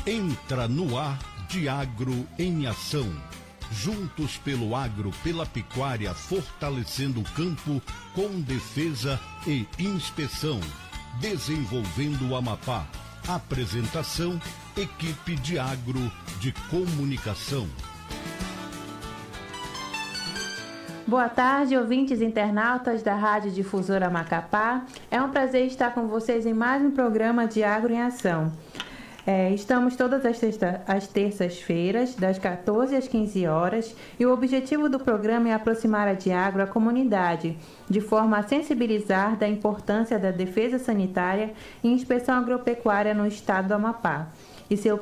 Entra no ar Diagro em Ação. Juntos pelo agro, pela pecuária, fortalecendo o campo com defesa e inspeção. Desenvolvendo o Amapá. Apresentação, equipe de agro de comunicação. Boa tarde, ouvintes internautas da Rádio Difusora Macapá. É um prazer estar com vocês em mais um programa de Agro em Ação. Estamos todas as terças-feiras, das 14 às 15 horas, e o objetivo do programa é aproximar a Diagro à comunidade, de forma a sensibilizar da importância da defesa sanitária e inspeção agropecuária no estado do Amapá, e seu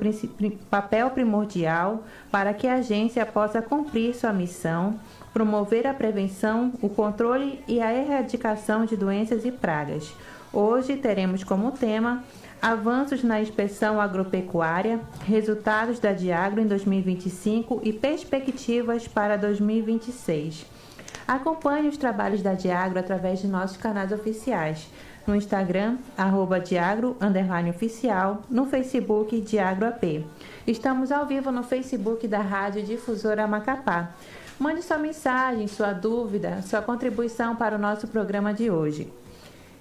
papel primordial para que a agência possa cumprir sua missão, promover a prevenção, o controle e a erradicação de doenças e pragas. Hoje teremos como tema avanços na inspeção agropecuária, resultados da Diagro em 2025 e perspectivas para 2026. Acompanhe os trabalhos da Diagro através de nossos canais oficiais. No Instagram, @diagro_oficial, no Facebook, DiagroAP. Estamos ao vivo no Facebook da Rádio Difusora Macapá. Mande sua mensagem, sua dúvida, sua contribuição para o nosso programa de hoje.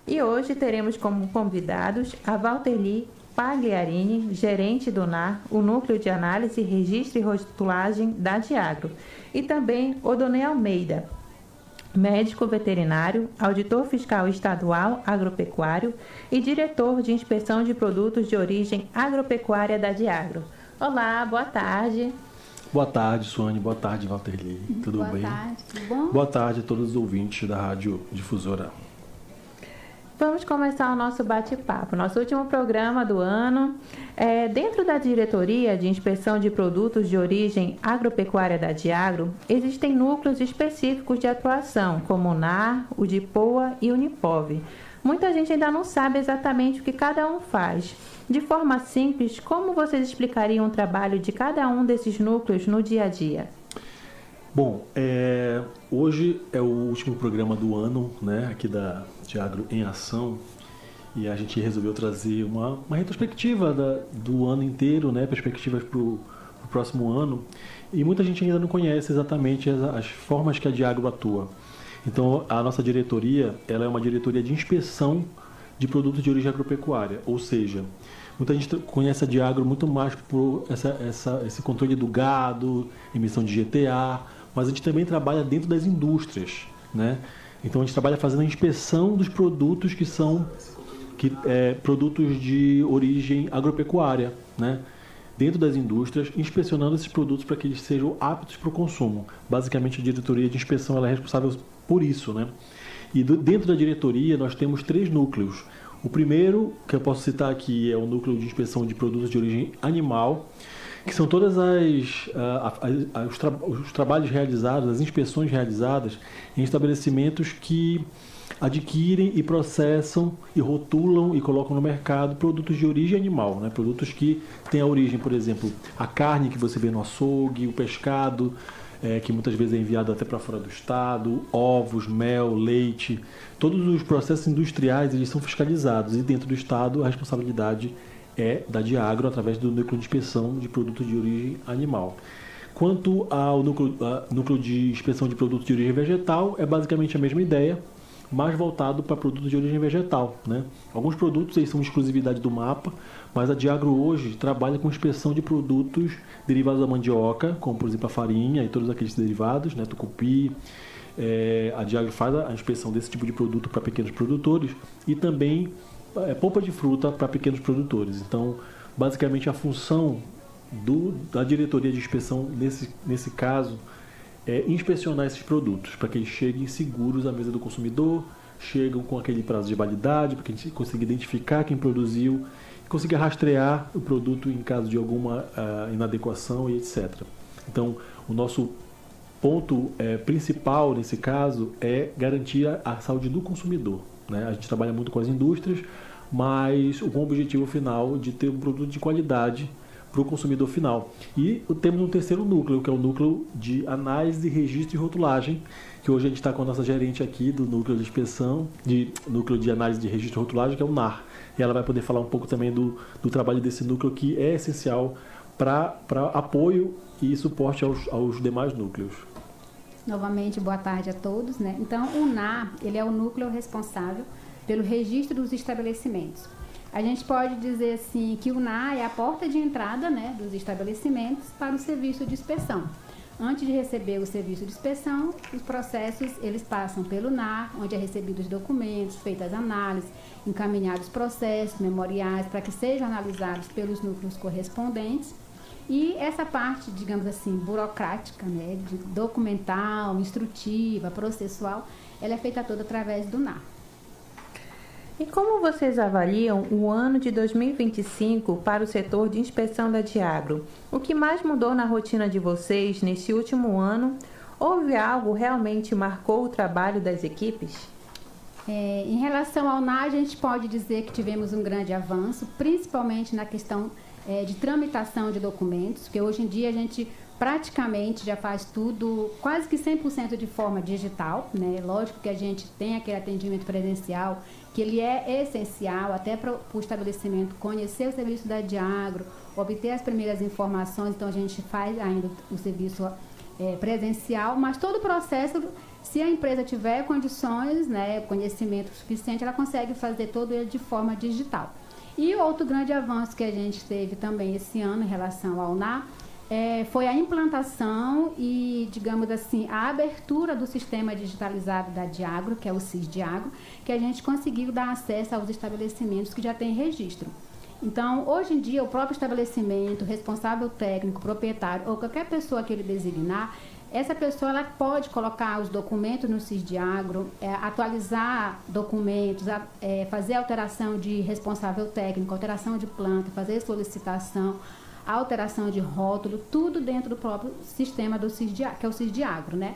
E hoje teremos como convidados a Valterli Pagliarini, gerente do NAR, o Núcleo de Análise, Registro e Rotulagem da Diagro, e também Odonei Almeida, médico veterinário, auditor fiscal estadual agropecuário e diretor de inspeção de produtos de origem agropecuária da Diagro. Olá, boa tarde. Boa tarde, Suane. Boa tarde, Valterli. Tudo bem? Boa tarde, tudo bom? Boa tarde a todos os ouvintes da Rádio Difusora. Vamos começar o nosso bate-papo, nosso último programa do ano. Dentro da Diretoria de Inspeção de Produtos de Origem Agropecuária da Diagro, existem núcleos específicos de atuação, como o NAR, o DIPOA e o UNIPOV. Muita gente ainda não sabe exatamente o que cada um faz. De forma simples, como vocês explicariam o trabalho de cada um desses núcleos no dia a dia? Bom, hoje é o último programa do ano, né, aqui da Diagro em Ação, e a gente resolveu trazer uma retrospectiva do ano inteiro, né, perspectivas para o próximo ano, e muita gente ainda não conhece exatamente as formas que a Diagro atua. Então, a nossa diretoria, ela é uma diretoria de inspeção de produtos de origem agropecuária, ou seja, muita gente conhece a Diagro muito mais por esse controle do gado, emissão de GTA, mas a gente também trabalha dentro das indústrias, né? Então a gente trabalha fazendo a inspeção dos produtos que são produtos de origem agropecuária, né? Dentro das indústrias, inspecionando esses produtos para que eles sejam aptos para o consumo. Basicamente, a diretoria de inspeção ela é responsável por isso, né? E dentro da diretoria nós temos 3 núcleos. O primeiro, que eu posso citar aqui, é o núcleo de inspeção de produtos de origem animal, que são todas os trabalhos realizados, as inspeções realizadas em estabelecimentos que adquirem e processam e rotulam e colocam no mercado produtos de origem animal, né? Produtos que têm a origem, por exemplo, a carne que você vê no açougue, o pescado, que muitas vezes é enviado até para fora do estado, ovos, mel, leite. Todos os processos industriais eles são fiscalizados e dentro do estado a responsabilidade é da Diagro através do núcleo de inspeção de produtos de origem animal. Quanto ao núcleo de inspeção de produtos de origem vegetal, é basicamente a mesma ideia, mais voltado para produtos de origem vegetal, né? Alguns produtos aí são exclusividade do MAPA, mas a Diagro hoje trabalha com inspeção de produtos derivados da mandioca, como por exemplo a farinha e todos aqueles derivados, né? Tucupi. A Diagro faz a inspeção desse tipo de produto para pequenos produtores e também polpa de fruta para pequenos produtores. Então, basicamente, a função da diretoria de inspeção, nesse caso, é inspecionar esses produtos para que eles cheguem seguros à mesa do consumidor, chegam com aquele prazo de validade, para que a gente consiga identificar quem produziu, consiga rastrear o produto em caso de alguma inadequação e etc. Então, o nosso ponto principal nesse caso é garantir a saúde do consumidor, né? A gente trabalha muito com as indústrias, mas com o objetivo final de ter um produto de qualidade para o consumidor final. E temos um terceiro núcleo, que é o núcleo de análise, registro e rotulagem, que hoje a gente está com a nossa gerente aqui do núcleo de inspeção, núcleo de análise de registro e rotulagem, que é o NAR. e ela vai poder falar um pouco também do trabalho desse núcleo, que é essencial para apoio e suporte aos demais núcleos. Novamente, boa tarde a todos, né? Então, o NAR, ele é o núcleo responsável pelo registro dos estabelecimentos. A gente pode dizer assim que o NAR é a porta de entrada, né, dos estabelecimentos para o serviço de inspeção. Antes de receber o serviço de inspeção, os processos eles passam pelo NAR, onde é recebido os documentos, feitas análises, encaminhados processos, memoriais, para que sejam analisados pelos núcleos correspondentes. E essa parte, digamos assim, burocrática, né, de documental, instrutiva, processual, ela é feita toda através do NAR. E como vocês avaliam o ano de 2025 para o setor de inspeção da Diagro? O que mais mudou na rotina de vocês neste último ano? Houve algo realmente marcou o trabalho das equipes? Em relação ao NAR, a gente pode dizer que tivemos um grande avanço, principalmente na questão de tramitação de documentos, porque hoje em dia a gente praticamente já faz tudo quase que 100% de forma digital, né? Lógico que a gente tem aquele atendimento presencial, que ele é essencial até para o estabelecimento conhecer o serviço da Diagro, obter as primeiras informações, então a gente faz ainda o serviço presencial, mas todo o processo, se a empresa tiver condições, né, conhecimento suficiente, ela consegue fazer todo ele de forma digital. E outro grande avanço que a gente teve também esse ano em relação ao NAR foi a implantação e, digamos assim, a abertura do sistema digitalizado da Diagro, que é o SIS-Diagro, que a gente conseguiu dar acesso aos estabelecimentos que já têm registro. Então, hoje em dia, o próprio estabelecimento, responsável técnico, proprietário ou qualquer pessoa que ele designar, essa pessoa ela pode colocar os documentos no SIS-Diagro, atualizar documentos, fazer alteração de responsável técnico, alteração de planta, fazer solicitação, alteração de rótulo, tudo dentro do próprio sistema do SIS-Diagro, que é o SIS-Diagro, né?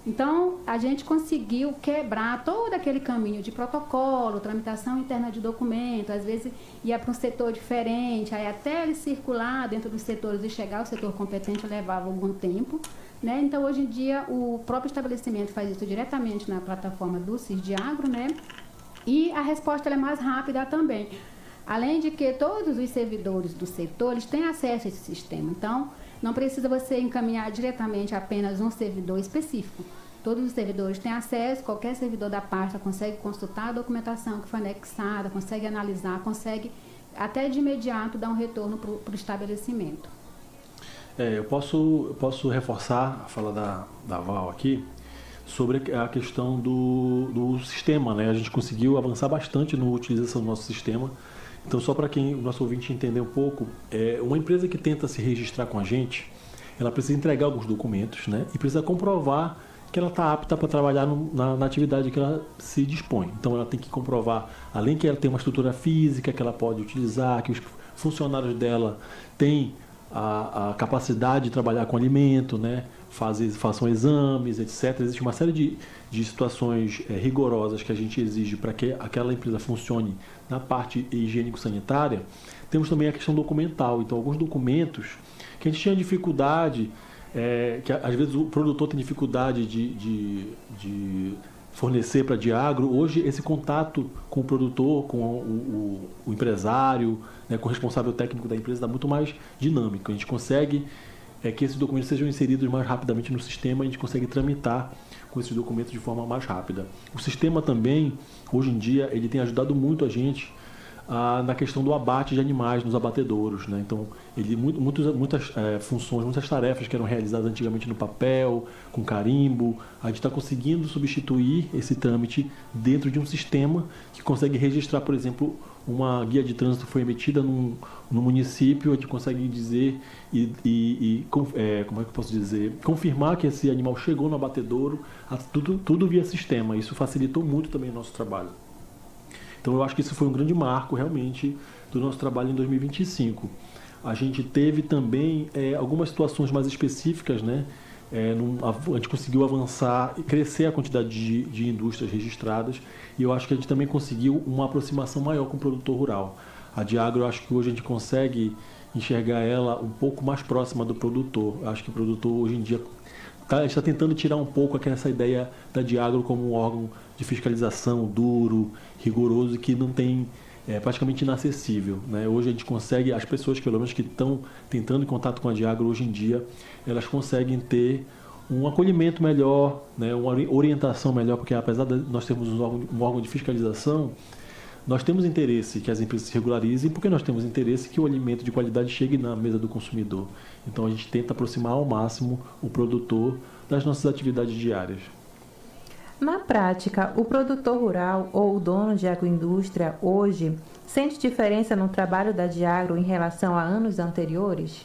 Então, a gente conseguiu quebrar todo aquele caminho de protocolo, tramitação interna de documento, às vezes ia para um setor diferente, aí até ele circular dentro dos setores e chegar ao setor competente levava algum tempo, né? Então, hoje em dia, o próprio estabelecimento faz isso diretamente na plataforma do SIS-Diagro, né? E a resposta é mais rápida também. Além de que todos os servidores do setor eles têm acesso a esse sistema. Então, não precisa você encaminhar diretamente apenas um servidor específico. Todos os servidores têm acesso, qualquer servidor da pasta consegue consultar a documentação que foi anexada, consegue analisar, consegue até de imediato dar um retorno para o estabelecimento. Eu posso reforçar a fala da Val aqui sobre a questão do sistema, né? A gente conseguiu avançar bastante na utilização do nosso sistema. Então, só para quem o nosso ouvinte entender um pouco, uma empresa que tenta se registrar com a gente, ela precisa entregar alguns documentos, né? E precisa comprovar que ela está apta para trabalhar na atividade que ela se dispõe. Então, ela tem que comprovar, além que ela tem uma estrutura física que ela pode utilizar, que os funcionários dela têm a capacidade de trabalhar com alimento, né? Façam exames, etc. Existe uma série de situações rigorosas que a gente exige para que aquela empresa funcione na parte higiênico-sanitária. Temos também a questão documental. Então, alguns documentos que a gente tinha dificuldade, que às vezes o produtor tem dificuldade de fornecer para a Diagro. Hoje, esse contato com o produtor, com o empresário, né, com o responsável técnico da empresa, está muito mais dinâmico. A gente consegue que esses documentos sejam inseridos mais rapidamente no sistema, a gente consegue tramitar com esses documentos de forma mais rápida. O sistema também, hoje em dia, ele tem ajudado muito a gente na questão do abate de animais nos abatedouros, né? Então, muitas funções, muitas tarefas que eram realizadas antigamente no papel, com carimbo, a gente está conseguindo substituir esse trâmite dentro de um sistema que consegue registrar, por exemplo, uma guia de trânsito foi emitida no município, a gente consegue dizer como é que eu posso dizer, confirmar que esse animal chegou no abatedouro, tudo via sistema. Isso facilitou muito também o nosso trabalho. Então, eu acho que isso foi um grande marco, realmente, do nosso trabalho em 2025. A gente teve também algumas situações mais específicas, né? A gente conseguiu avançar e crescer a quantidade de indústrias registradas, e eu acho que a gente também conseguiu uma aproximação maior com o produtor rural. A Diagro, eu acho que hoje a gente consegue enxergar ela um pouco mais próxima do produtor. Eu acho que o produtor, hoje em dia, está tentando tirar um pouco essa ideia da Diagro como um órgão de fiscalização duro, rigoroso, que não tem praticamente inacessível, né? Hoje a gente consegue, as pessoas pelo menos que estão tentando em contato com a Diagro hoje em dia, elas conseguem ter um acolhimento melhor, né? Uma orientação melhor, porque apesar de nós termos um órgão de fiscalização, nós temos interesse que as empresas se regularizem, porque nós temos interesse que o alimento de qualidade chegue na mesa do consumidor. Então a gente tenta aproximar ao máximo o produtor das nossas atividades diárias. Na prática, o produtor rural ou o dono de agroindústria hoje sente diferença no trabalho da Diagro em relação a anos anteriores?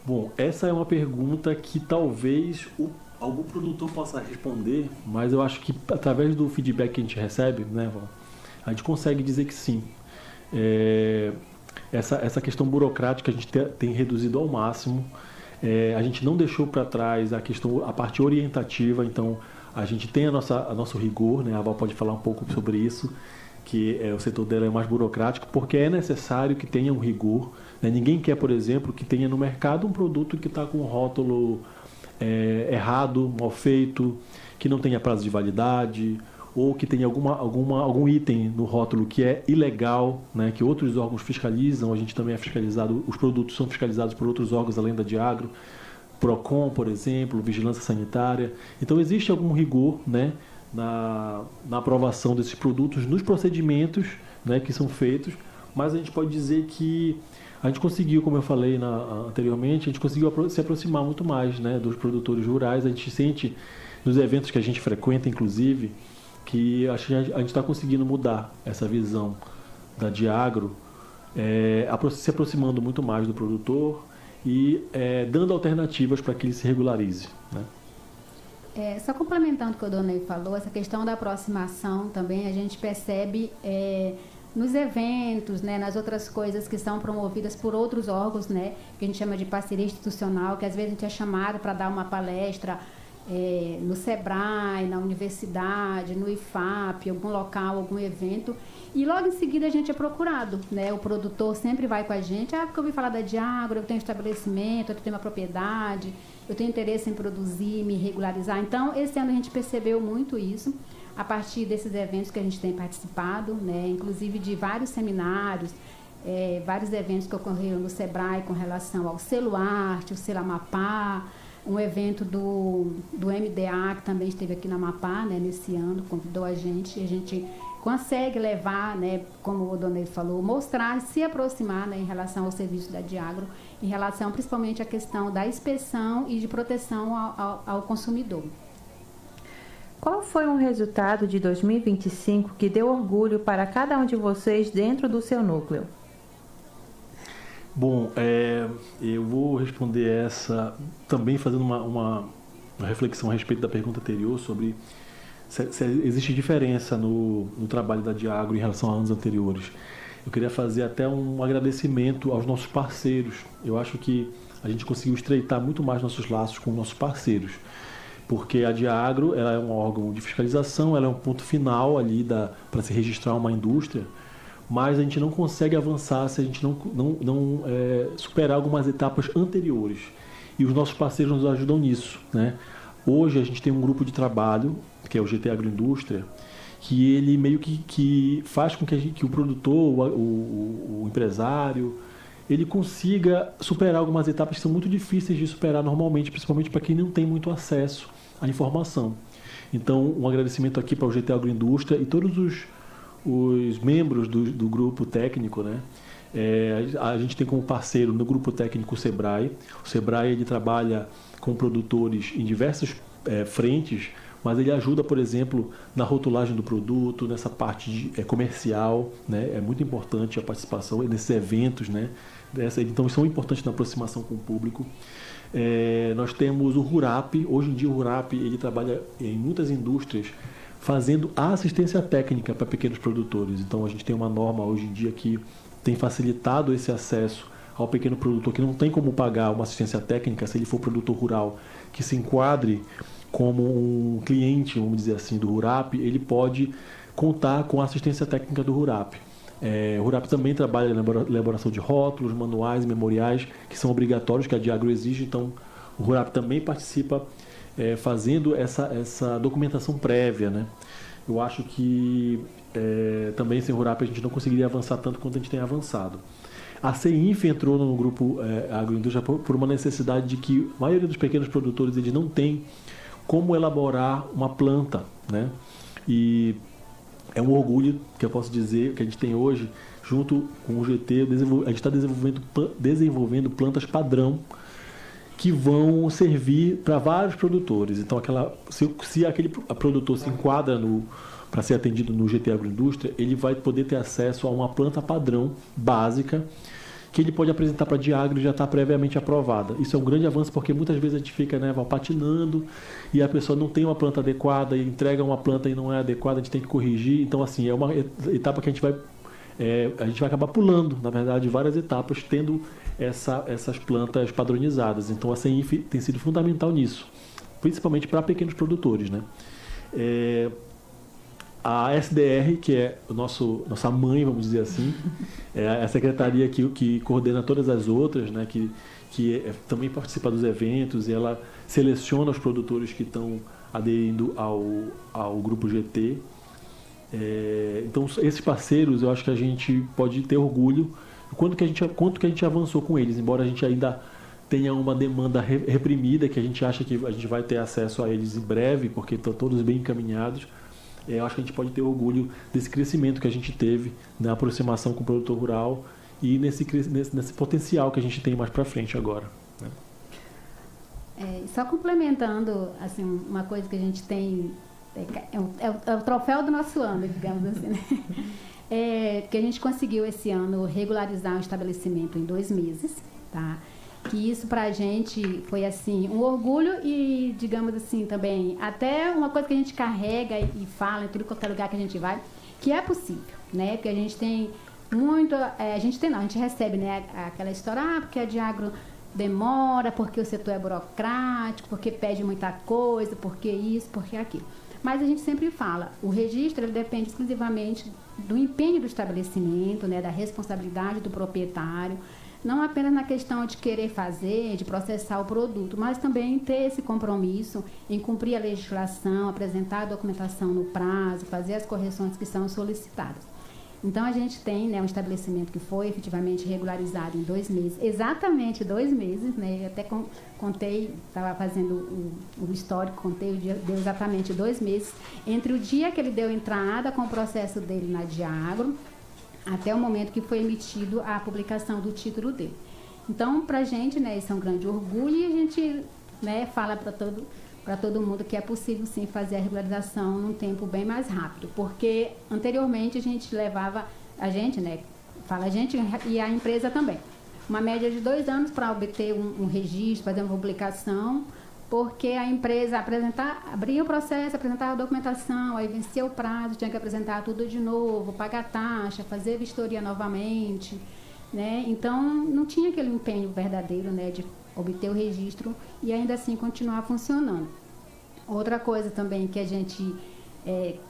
Bom, essa é uma pergunta que talvez algum produtor possa responder, mas eu acho que através do feedback que a gente recebe, né, Val, a gente consegue dizer que sim. Essa questão burocrática a gente tem reduzido ao máximo. A gente não deixou para trás a parte orientativa, então a gente tem a nosso rigor, né? A Val pode falar um pouco sobre isso, que o setor dela é mais burocrático, porque é necessário que tenha um rigor, né? Ninguém quer, por exemplo, que tenha no mercado um produto que está com um rótulo errado, mal feito, que não tenha prazo de validade, ou que tenha algum item no rótulo que é ilegal, né? Que outros órgãos fiscalizam. A gente também é fiscalizado, os produtos são fiscalizados por outros órgãos além da Diagro, PROCON, por exemplo, Vigilância Sanitária. Então existe algum rigor, né, na aprovação desses produtos, nos procedimentos, né, que são feitos, mas a gente pode dizer que a gente conseguiu, como eu falei anteriormente, a gente conseguiu se aproximar muito mais, né, dos produtores rurais. A gente sente nos eventos que a gente frequenta, inclusive, que a gente está conseguindo mudar essa visão da Diagro, se aproximando muito mais do produtor e dando alternativas para que ele se regularize, né? Só complementando o que o Donei falou, essa questão da aproximação também a gente percebe nos eventos, né, nas outras coisas que são promovidas por outros órgãos, né, que a gente chama de parceria institucional, que às vezes a gente é chamado para dar uma palestra no Sebrae, na universidade, no IFAP, algum local, algum evento, e logo em seguida a gente é procurado, né? O produtor sempre vai com a gente, porque eu ouvi falar da Diagro, eu tenho estabelecimento, eu tenho uma propriedade, eu tenho interesse em produzir, me regularizar. Então, esse ano a gente percebeu muito isso, a partir desses eventos que a gente tem participado, né? Inclusive de vários seminários, vários eventos que ocorreram no Sebrae com relação ao selo Arte, o selo Amapá, um evento do MDA, que também esteve aqui na Amapá, né, nesse ano, convidou a gente, e a gente consegue levar, né, como o Donei falou, mostrar, se aproximar, né, em relação ao serviço da Diagro, em relação principalmente à questão da inspeção e de proteção ao consumidor. Qual foi um resultado de 2025 que deu orgulho para cada um de vocês dentro do seu núcleo? Bom, eu vou responder essa também fazendo uma reflexão a respeito da pergunta anterior sobre se existe diferença no trabalho da Diagro em relação a anos anteriores. Eu queria fazer até um agradecimento aos nossos parceiros. Eu acho que a gente conseguiu estreitar muito mais nossos laços com nossos parceiros, porque a Diagro ela é um órgão de fiscalização, ela é um ponto final ali para se registrar uma indústria, mas a gente não consegue avançar se a gente não superar algumas etapas anteriores. E os nossos parceiros nos ajudam nisso, né? Hoje a gente tem um grupo de trabalho, que é o GT Agroindústria, que ele meio que faz com que o produtor, o empresário, ele consiga superar algumas etapas que são muito difíceis de superar normalmente, principalmente para quem não tem muito acesso à informação. Então, um agradecimento aqui para o GT Agroindústria e todos os membros do grupo técnico, né? A gente tem como parceiro no grupo técnico o Sebrae. O Sebrae ele trabalha com produtores em diversas frentes, mas ele ajuda, por exemplo, na rotulagem do produto, nessa parte comercial, né? É muito importante a participação nesses eventos, né? Então, são importantes na aproximação com o público. Nós temos o RURAP. Hoje em dia o RURAP ele trabalha em muitas indústrias fazendo a assistência técnica para pequenos produtores. Então a gente tem uma norma hoje em dia que tem facilitado esse acesso ao pequeno produtor que não tem como pagar uma assistência técnica, se ele for produtor rural, que se enquadre como um cliente, vamos dizer assim, do RURAP, ele pode contar com a assistência técnica do RURAP. O RURAP também trabalha na elaboração de rótulos, manuais e memoriais, que são obrigatórios, que a Diagro exige, então o RURAP também participa fazendo essa documentação prévia, né? Eu acho que também sem Rural a gente não conseguiria avançar tanto quanto a gente tem avançado. A CEINF entrou no grupo agroindústria por uma necessidade de que a maioria dos pequenos produtores eles não tem como elaborar uma planta, né? E é um orgulho que eu posso dizer que a gente tem hoje, junto com o GT, a gente está desenvolvendo plantas padrão que vão servir para vários produtores. Então, se aquele produtor se enquadra para ser atendido no GT Agroindústria, ele vai poder ter acesso a uma planta padrão básica que ele pode apresentar para a Diagro e já está previamente aprovada. Isso é um grande avanço porque muitas vezes a gente fica patinando e a pessoa não tem uma planta adequada e entrega uma planta e não é adequada, a gente tem que corrigir. Então, assim, é uma etapa que a gente vai acabar pulando, na verdade, várias etapas, tendo essas plantas padronizadas. Então, a CEINF tem sido fundamental nisso, principalmente para pequenos produtores, né? A SDR, que é nossa mãe, vamos dizer assim, é a secretaria que coordena todas as outras, né, que também participa dos eventos, e ela seleciona os produtores que estão aderindo ao Grupo GT. Então, esses parceiros, eu acho que a gente pode ter orgulho quanto que a gente avançou com eles, embora a gente ainda tenha uma demanda reprimida, que a gente acha que a gente vai ter acesso a eles em breve, porque estão todos bem encaminhados. Eu acho que a gente pode ter orgulho desse crescimento que a gente teve na aproximação com o produtor rural e nesse potencial que a gente tem mais para frente agora, né? Só complementando, assim, uma coisa que a gente tem, é o troféu do nosso ano, digamos assim, né? Que a gente conseguiu esse ano regularizar um estabelecimento em 2 meses, tá? Que isso pra gente foi assim um orgulho e, digamos assim, também até uma coisa que a gente carrega e fala em tudo qualquer lugar que a gente vai, que é possível, né? Porque a gente tem muito, a gente recebe, né, aquela história, porque a Diagro demora, porque o setor é burocrático, porque pede muita coisa, porque isso, porque aquilo. Mas a gente sempre fala, o registro ele depende exclusivamente do empenho do estabelecimento, né, da responsabilidade do proprietário, não apenas na questão de querer fazer, de processar o produto, mas também ter esse compromisso em cumprir a legislação, apresentar a documentação no prazo, fazer as correções que são solicitadas. Então, a gente tem, né, um estabelecimento que foi efetivamente regularizado em 2 meses, exatamente 2 meses, né? Eu até contei, estava fazendo o histórico, contei o dia, deu exatamente 2 meses, entre o dia que ele deu entrada com o processo dele na Diagro, até o momento que foi emitido a publicação do título dele. Então, para a gente, né, isso é um grande orgulho e a gente, né, fala para todo mundo que é possível, sim, fazer a regularização num tempo bem mais rápido, porque anteriormente a gente levava, né, fala a gente e a empresa também, uma média de 2 anos para obter um registro, fazer uma publicação, porque a empresa abria o processo, apresentava a documentação, aí vencia o prazo, tinha que apresentar tudo de novo, pagar taxa, fazer vistoria novamente, né? Então, não tinha aquele empenho verdadeiro, né, de obter o registro e ainda assim continuar funcionando. Outra coisa também que a gente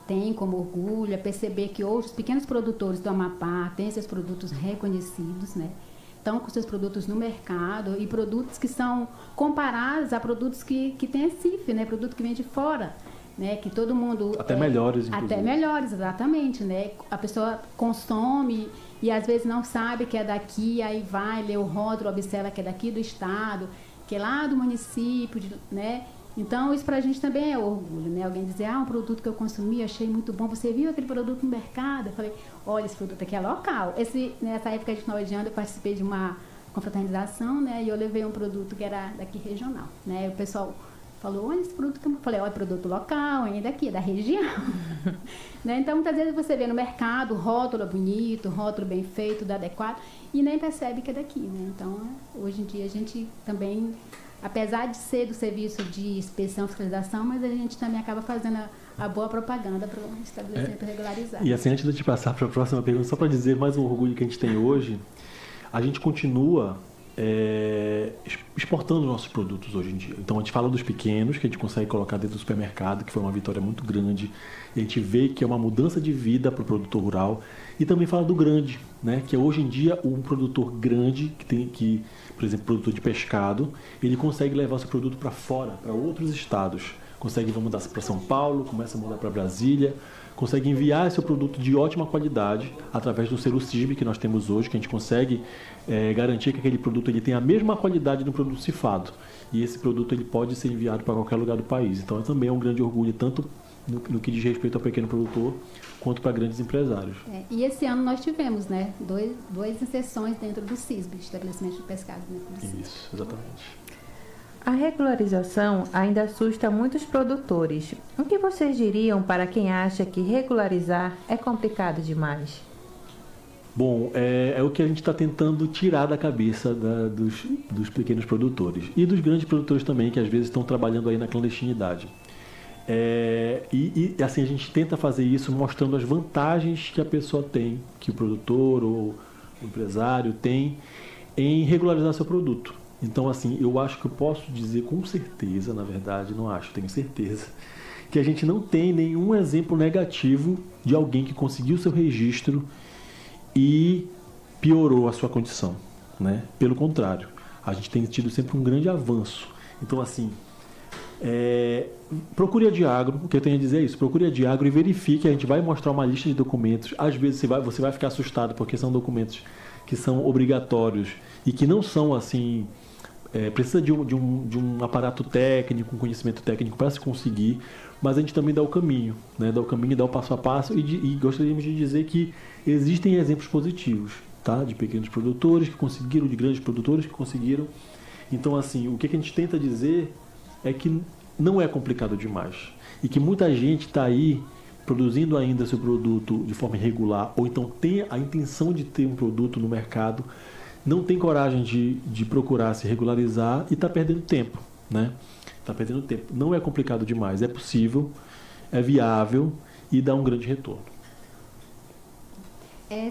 tem como orgulho é perceber que hoje os pequenos produtores do Amapá têm seus produtos reconhecidos, né? Estão com seus produtos no mercado e produtos que são comparados a produtos que tem CIF, né? Produto que vem de fora, né? Que todo mundo... Até melhores, inclusive. Até melhores, exatamente, né? A pessoa consome e às vezes não sabe que é daqui, aí vai ler o rótulo, observa que é daqui do estado, que é lá do município, né? Então, isso pra gente também é orgulho, né? Alguém dizer, um produto que eu consumi, achei muito bom, você viu aquele produto no mercado? Eu falei, olha, esse produto aqui é local. Nessa época de final de ano, eu participei de uma confraternização, né? E eu levei um produto que era daqui regional, né? E o pessoal falou, olha esse produto que eu falei, olha, produto local, é daqui, é da região. Né? Então, muitas vezes você vê no mercado, rótulo bonito, rótulo bem feito, tudo adequado, e nem percebe que é daqui, né? Então, hoje em dia, a gente também... Apesar de ser do serviço de inspeção e fiscalização, mas a gente também acaba fazendo a boa propaganda para o estabelecimento regularizado. E assim, antes de te passar para a próxima pergunta, só para dizer mais um orgulho que a gente tem hoje, a gente continua exportando nossos produtos hoje em dia. Então, a gente fala dos pequenos, que a gente consegue colocar dentro do supermercado, que foi uma vitória muito grande. E a gente vê que é uma mudança de vida para o produtor rural. E também fala do grande, né? Que hoje em dia um produtor grande, por exemplo, produtor de pescado, ele consegue levar seu produto para fora, para outros estados. consegue mudar para São Paulo, começa a mudar para Brasília, consegue enviar seu produto de ótima qualidade através do selo CISB que nós temos hoje, que a gente consegue garantir que aquele produto ele tem a mesma qualidade do produto cifado. E esse produto ele pode ser enviado para qualquer lugar do país. Então também é um grande orgulho, tanto no que diz respeito ao pequeno produtor, quanto para grandes empresários. E esse ano nós tivemos, né, duas inserções dentro do CISB, estabelecimento de pescado dentro do CISB. Isso, exatamente. A regularização ainda assusta muitos produtores. O que vocês diriam para quem acha que regularizar é complicado demais? Bom, é o que a gente está tentando tirar da cabeça dos pequenos produtores e dos grandes produtores também, que às vezes estão trabalhando aí na clandestinidade. Assim, a gente tenta fazer isso mostrando as vantagens que a pessoa tem, que o produtor ou o empresário tem em regularizar seu produto. Então, assim, eu acho que eu posso dizer com certeza, na verdade, não acho, tenho certeza, que a gente não tem nenhum exemplo negativo de alguém que conseguiu seu registro e piorou a sua condição, né? Pelo contrário, a gente tem tido sempre um grande avanço. Então, assim, procure a Diagro, o que eu tenho a dizer é isso, procure a Diagro e verifique, a gente vai mostrar uma lista de documentos, às vezes você vai ficar assustado porque são documentos que são obrigatórios e que não são assim, precisa de um aparato técnico, um conhecimento técnico para se conseguir, mas a gente também dá o caminho, né? Dá o caminho, dá o passo a passo e gostaríamos de dizer que existem exemplos positivos, tá? De pequenos produtores que conseguiram, de grandes produtores que conseguiram. Então, assim, o que a gente tenta dizer é que não é complicado demais e que muita gente está aí produzindo ainda seu produto de forma irregular ou então tem a intenção de ter um produto no mercado, não tem coragem de procurar se regularizar e está perdendo tempo, né? Está perdendo tempo. Não é complicado demais, é possível, é viável e dá um grande retorno.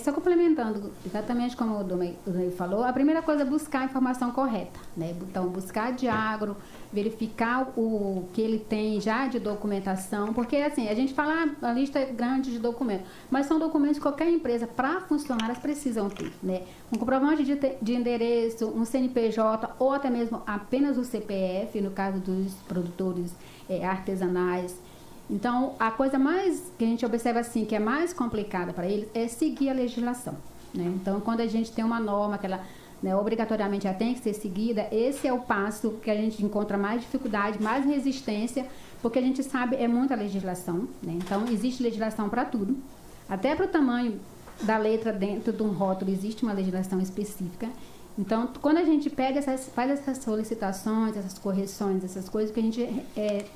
Só complementando, exatamente como o Domey falou, a primeira coisa é buscar a informação correta, né? Então, buscar a Diagro, verificar o que ele tem já de documentação, porque assim, a gente fala a lista é grande de documentos, mas são documentos que qualquer empresa, para funcionar, elas precisam ter, né? Um comprovante de endereço, um CNPJ ou até mesmo apenas o CPF, no caso dos produtores artesanais. Então, a coisa mais que a gente observa assim, que é mais complicada para eles, é seguir a legislação, né? Então, quando a gente tem uma norma que ela, né, obrigatoriamente já tem que ser seguida, esse é o passo que a gente encontra mais dificuldade, mais resistência, porque a gente sabe é muita legislação, né? Então, existe legislação para tudo, até para o tamanho da letra dentro de um rótulo existe uma legislação específica. Então, quando a gente faz essas solicitações, essas correções, essas coisas, que a gente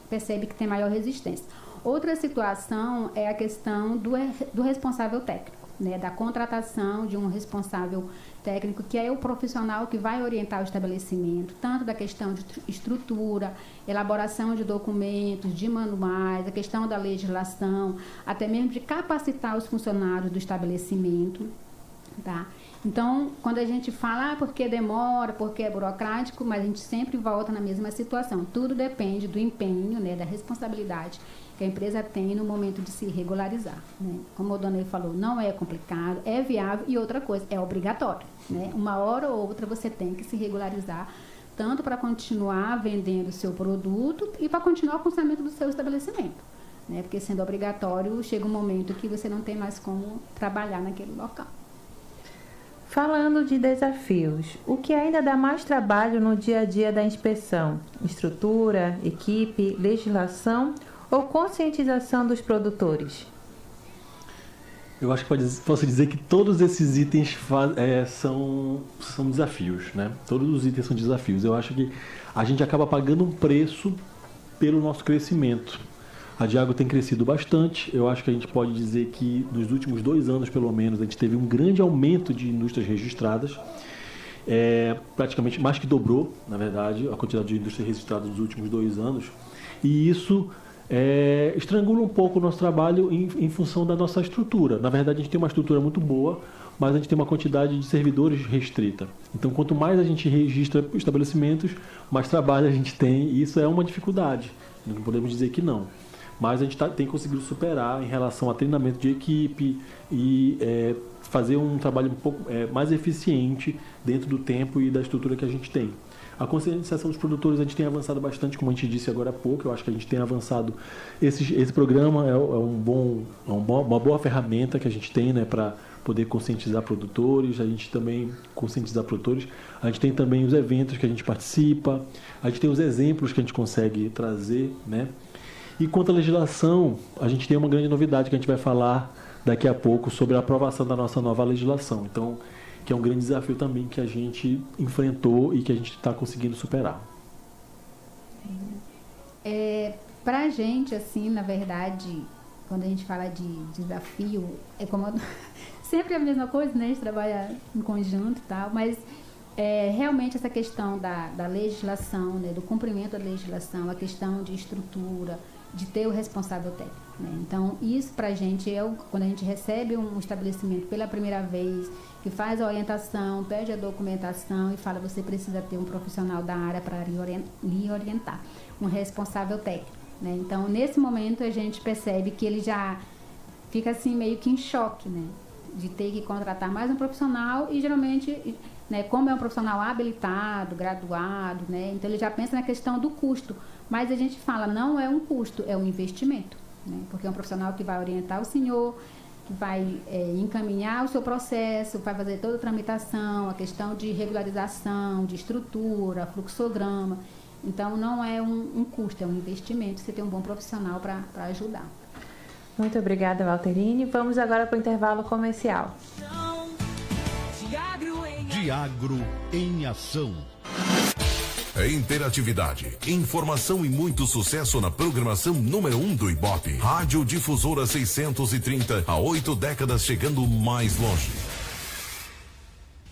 percebe que tem maior resistência. Outra situação é a questão do responsável técnico, né? Da contratação de um responsável técnico, que é o profissional que vai orientar o estabelecimento, tanto da questão de estrutura, elaboração de documentos, de manuais, a questão da legislação, até mesmo de capacitar os funcionários do estabelecimento, tá? Então, quando a gente fala, porque demora, porque é burocrático, mas a gente sempre volta na mesma situação. Tudo depende do empenho, né, da responsabilidade que a empresa tem no momento de se regularizar, né? Como o Donei falou, não é complicado, é viável e outra coisa, é obrigatório, né? Uma hora ou outra você tem que se regularizar, tanto para continuar vendendo o seu produto e para continuar o funcionamento do seu estabelecimento, né? Porque sendo obrigatório, chega um momento que você não tem mais como trabalhar naquele local. Falando de desafios, o que ainda dá mais trabalho no dia a dia da inspeção? Estrutura, equipe, legislação ou conscientização dos produtores? Eu acho que posso dizer que todos esses itens são desafios, né? Todos os itens são desafios. Eu acho que a gente acaba pagando um preço pelo nosso crescimento. A Diagro tem crescido bastante. Eu acho que a gente pode dizer que nos últimos 2 anos, pelo menos, a gente teve um grande aumento de indústrias registradas. Praticamente mais que dobrou, na verdade, a quantidade de indústrias registradas nos últimos 2 anos. E isso estrangula um pouco o nosso trabalho em função da nossa estrutura. Na verdade, a gente tem uma estrutura muito boa, mas a gente tem uma quantidade de servidores restrita. Então, quanto mais a gente registra estabelecimentos, mais trabalho a gente tem. E isso é uma dificuldade. Não podemos dizer que não. Mas a gente tem conseguido superar em relação a treinamento de equipe e fazer um trabalho um pouco mais eficiente dentro do tempo e da estrutura que a gente tem. A conscientização dos produtores, a gente tem avançado bastante, como a gente disse agora há pouco. Eu acho que a gente tem avançado. Esse programa é uma boa ferramenta que a gente tem, né, para poder conscientizar produtores. A gente também conscientizar produtores. A gente tem também os eventos que a gente participa. A gente tem os exemplos que a gente consegue trazer, né? E quanto à legislação, a gente tem uma grande novidade que a gente vai falar daqui a pouco sobre a aprovação da nossa nova legislação. Então, que é um grande desafio também que a gente enfrentou e que a gente está conseguindo superar. Para a gente, assim, na verdade, quando a gente fala de desafio, é como sempre a mesma coisa, né? A gente trabalha em conjunto e tal, mas realmente essa questão da legislação, né? Do cumprimento da legislação, a questão de estrutura, de ter o responsável técnico, né? Então, isso para a gente quando a gente recebe um estabelecimento pela primeira vez, que faz a orientação, pede a documentação e fala, você precisa ter um profissional da área para lhe orientar, um responsável técnico, né? Então, nesse momento, a gente percebe que ele já fica assim meio que em choque, né? De ter que contratar mais um profissional e geralmente, né, como é um profissional habilitado, graduado, né? Então ele já pensa na questão do custo, mas a gente fala, não é um custo, é um investimento, né? Porque é um profissional que vai orientar o senhor, que vai encaminhar o seu processo, vai fazer toda a tramitação, a questão de regularização, de estrutura, fluxograma. Então, não é um custo, é um investimento, você tem um bom profissional para ajudar. Muito obrigada, Valterine. Vamos agora para o intervalo comercial. Diagro em ação. Interatividade, informação e muito sucesso na programação número 1 do Ibope. Rádio Difusora 630, há 8 décadas chegando mais longe.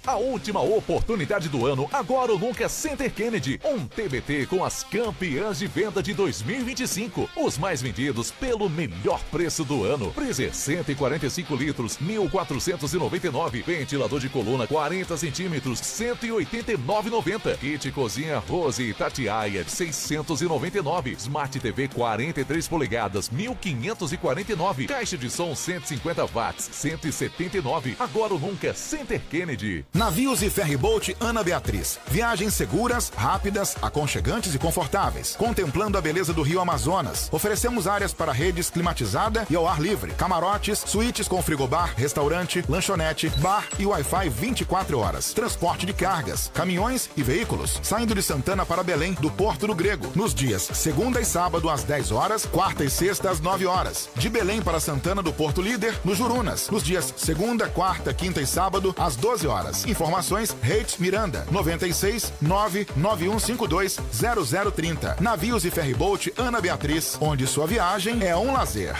A última oportunidade do ano, agora ou nunca, Center Kennedy. Um TBT com as campeãs de venda de 2025. Os mais vendidos pelo melhor preço do ano. Freezer 145 litros, 1.499. Ventilador de coluna 40 centímetros, 189,90. Kit cozinha Rose Tatiaia, 699. Smart TV 43 polegadas, 1.549. Caixa de som 150 watts, 179. Agora ou nunca, Center Kennedy. Navios e Ferryboat Ana Beatriz. Viagens seguras, rápidas, aconchegantes e confortáveis. Contemplando a beleza do Rio Amazonas. Oferecemos áreas para redes climatizada e ao ar livre. Camarotes, suítes com frigobar, restaurante, lanchonete, bar e Wi-Fi 24 horas. Transporte de cargas, caminhões e veículos. Saindo de Santana para Belém, do Porto do Grego. Nos dias segunda e sábado às 10 horas, quarta e sexta às 9 horas. De Belém para Santana do Porto Líder, no Jurunas. Nos dias segunda, quarta, quinta e sábado às 12 horas. Informações, Reis Miranda, 96 99152 0030. Navios e Ferryboat Ana Beatriz, onde sua viagem é um lazer.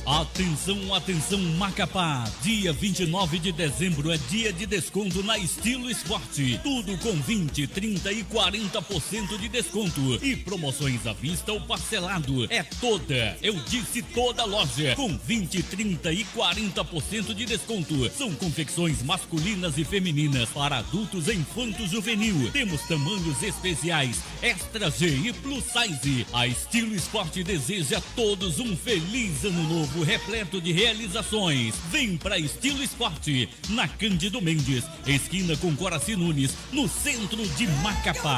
Atenção, atenção, Macapá. Dia 29 de dezembro é dia de desconto na Estilo Esporte. Tudo com 20, 30 e 40% de desconto. E promoções à vista ou parcelado. É toda, eu disse toda loja, com 20, 30 e 40% de desconto. São confecções masculinas e femininas para adultos e infanto-juvenil. Temos tamanhos especiais, Extra G e Plus Size. A Estilo Esporte deseja a todos um feliz ano novo repleto de realizações. Vem pra Estilo Esporte, na Cândido Mendes, esquina com Coraci Nunes, no centro de Macapá.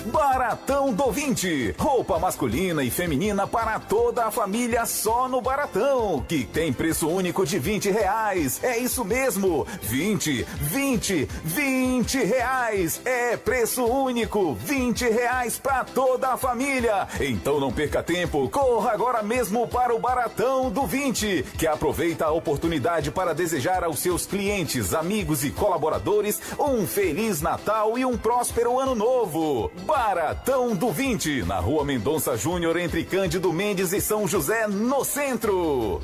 Baratão do 20. Roupa masculina e feminina para toda a família só no Baratão, que tem preço único de R$20. É isso mesmo, 20 reais. É preço único, R$20 para toda a família. Então não perca tempo, corra agora mesmo para o Baratão do 20, que aproveita a oportunidade para desejar aos seus clientes, amigos e colaboradores um Feliz Natal e um próspero Ano Novo. Baratão do 20, na Rua Mendonça Júnior, entre Cândido Mendes e São José, no centro.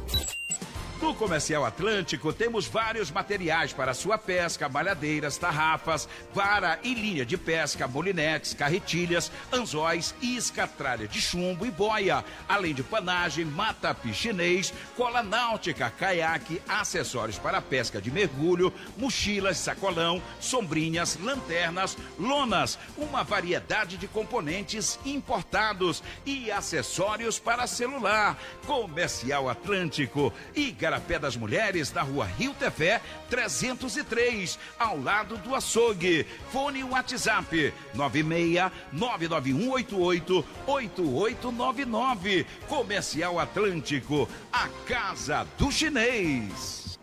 No Comercial Atlântico temos vários materiais para sua pesca, malhadeiras, tarrafas, vara e linha de pesca, molinetes, carretilhas, anzóis, isca, tralha de chumbo e boia, além de panagem, mata-pi chinês, cola náutica, caiaque, acessórios para pesca de mergulho, mochilas, sacolão, sombrinhas, lanternas, lonas, uma variedade de componentes importados e acessórios para celular. Comercial Atlântico e Igarapé das Mulheres, na rua Rio Tefé, 303, ao lado do açougue. Fone WhatsApp 96-99188-8899. Comercial Atlântico, a casa do chinês.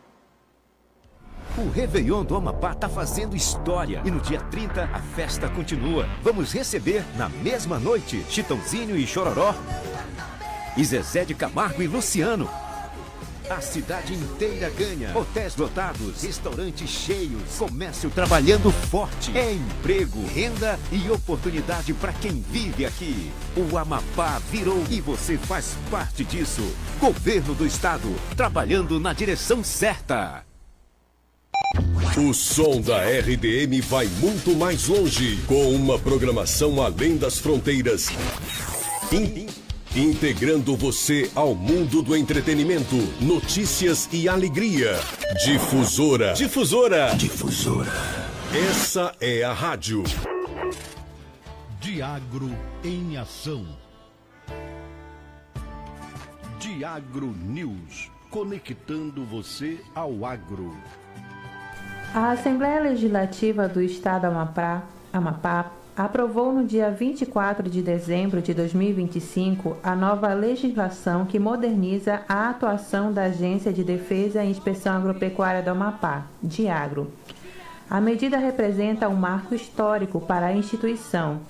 O Réveillon do Amapá tá fazendo história e no dia 30 a festa continua. Vamos receber na mesma noite Chitãozinho e Chororó e Zezé de Camargo e Luciano. A cidade inteira ganha. Hotéis lotados, restaurantes cheios, comércio trabalhando forte. É emprego, renda e oportunidade para quem vive aqui. O Amapá virou e você faz parte disso. Governo do Estado, trabalhando na direção certa. O som da RDM vai muito mais longe, com uma programação além das fronteiras. Integrando você ao mundo do entretenimento, notícias e alegria. Difusora. Difusora. Difusora. Essa é a rádio. Diagro em ação. Diagro News, conectando você ao agro. A Assembleia Legislativa do Estado Amapá aprovou no dia 24 de dezembro de 2025 a nova legislação que moderniza a atuação da Agência de Defesa e Inspeção Agropecuária do Amapá, Diagro. A medida representa um marco histórico para a instituição,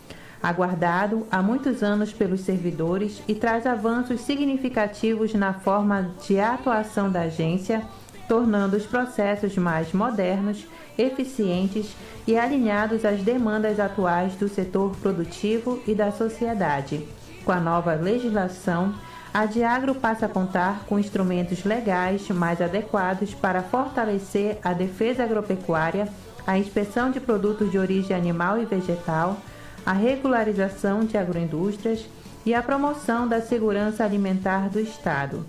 aguardado há muitos anos pelos servidores e traz avanços significativos na forma de atuação da agência, tornando os processos mais modernos, eficientes e alinhados às demandas atuais do setor produtivo e da sociedade. Com a nova legislação, a Diagro passa a contar com instrumentos legais mais adequados para fortalecer a defesa agropecuária, a inspeção de produtos de origem animal e vegetal, a regularização de agroindústrias e a promoção da segurança alimentar do Estado.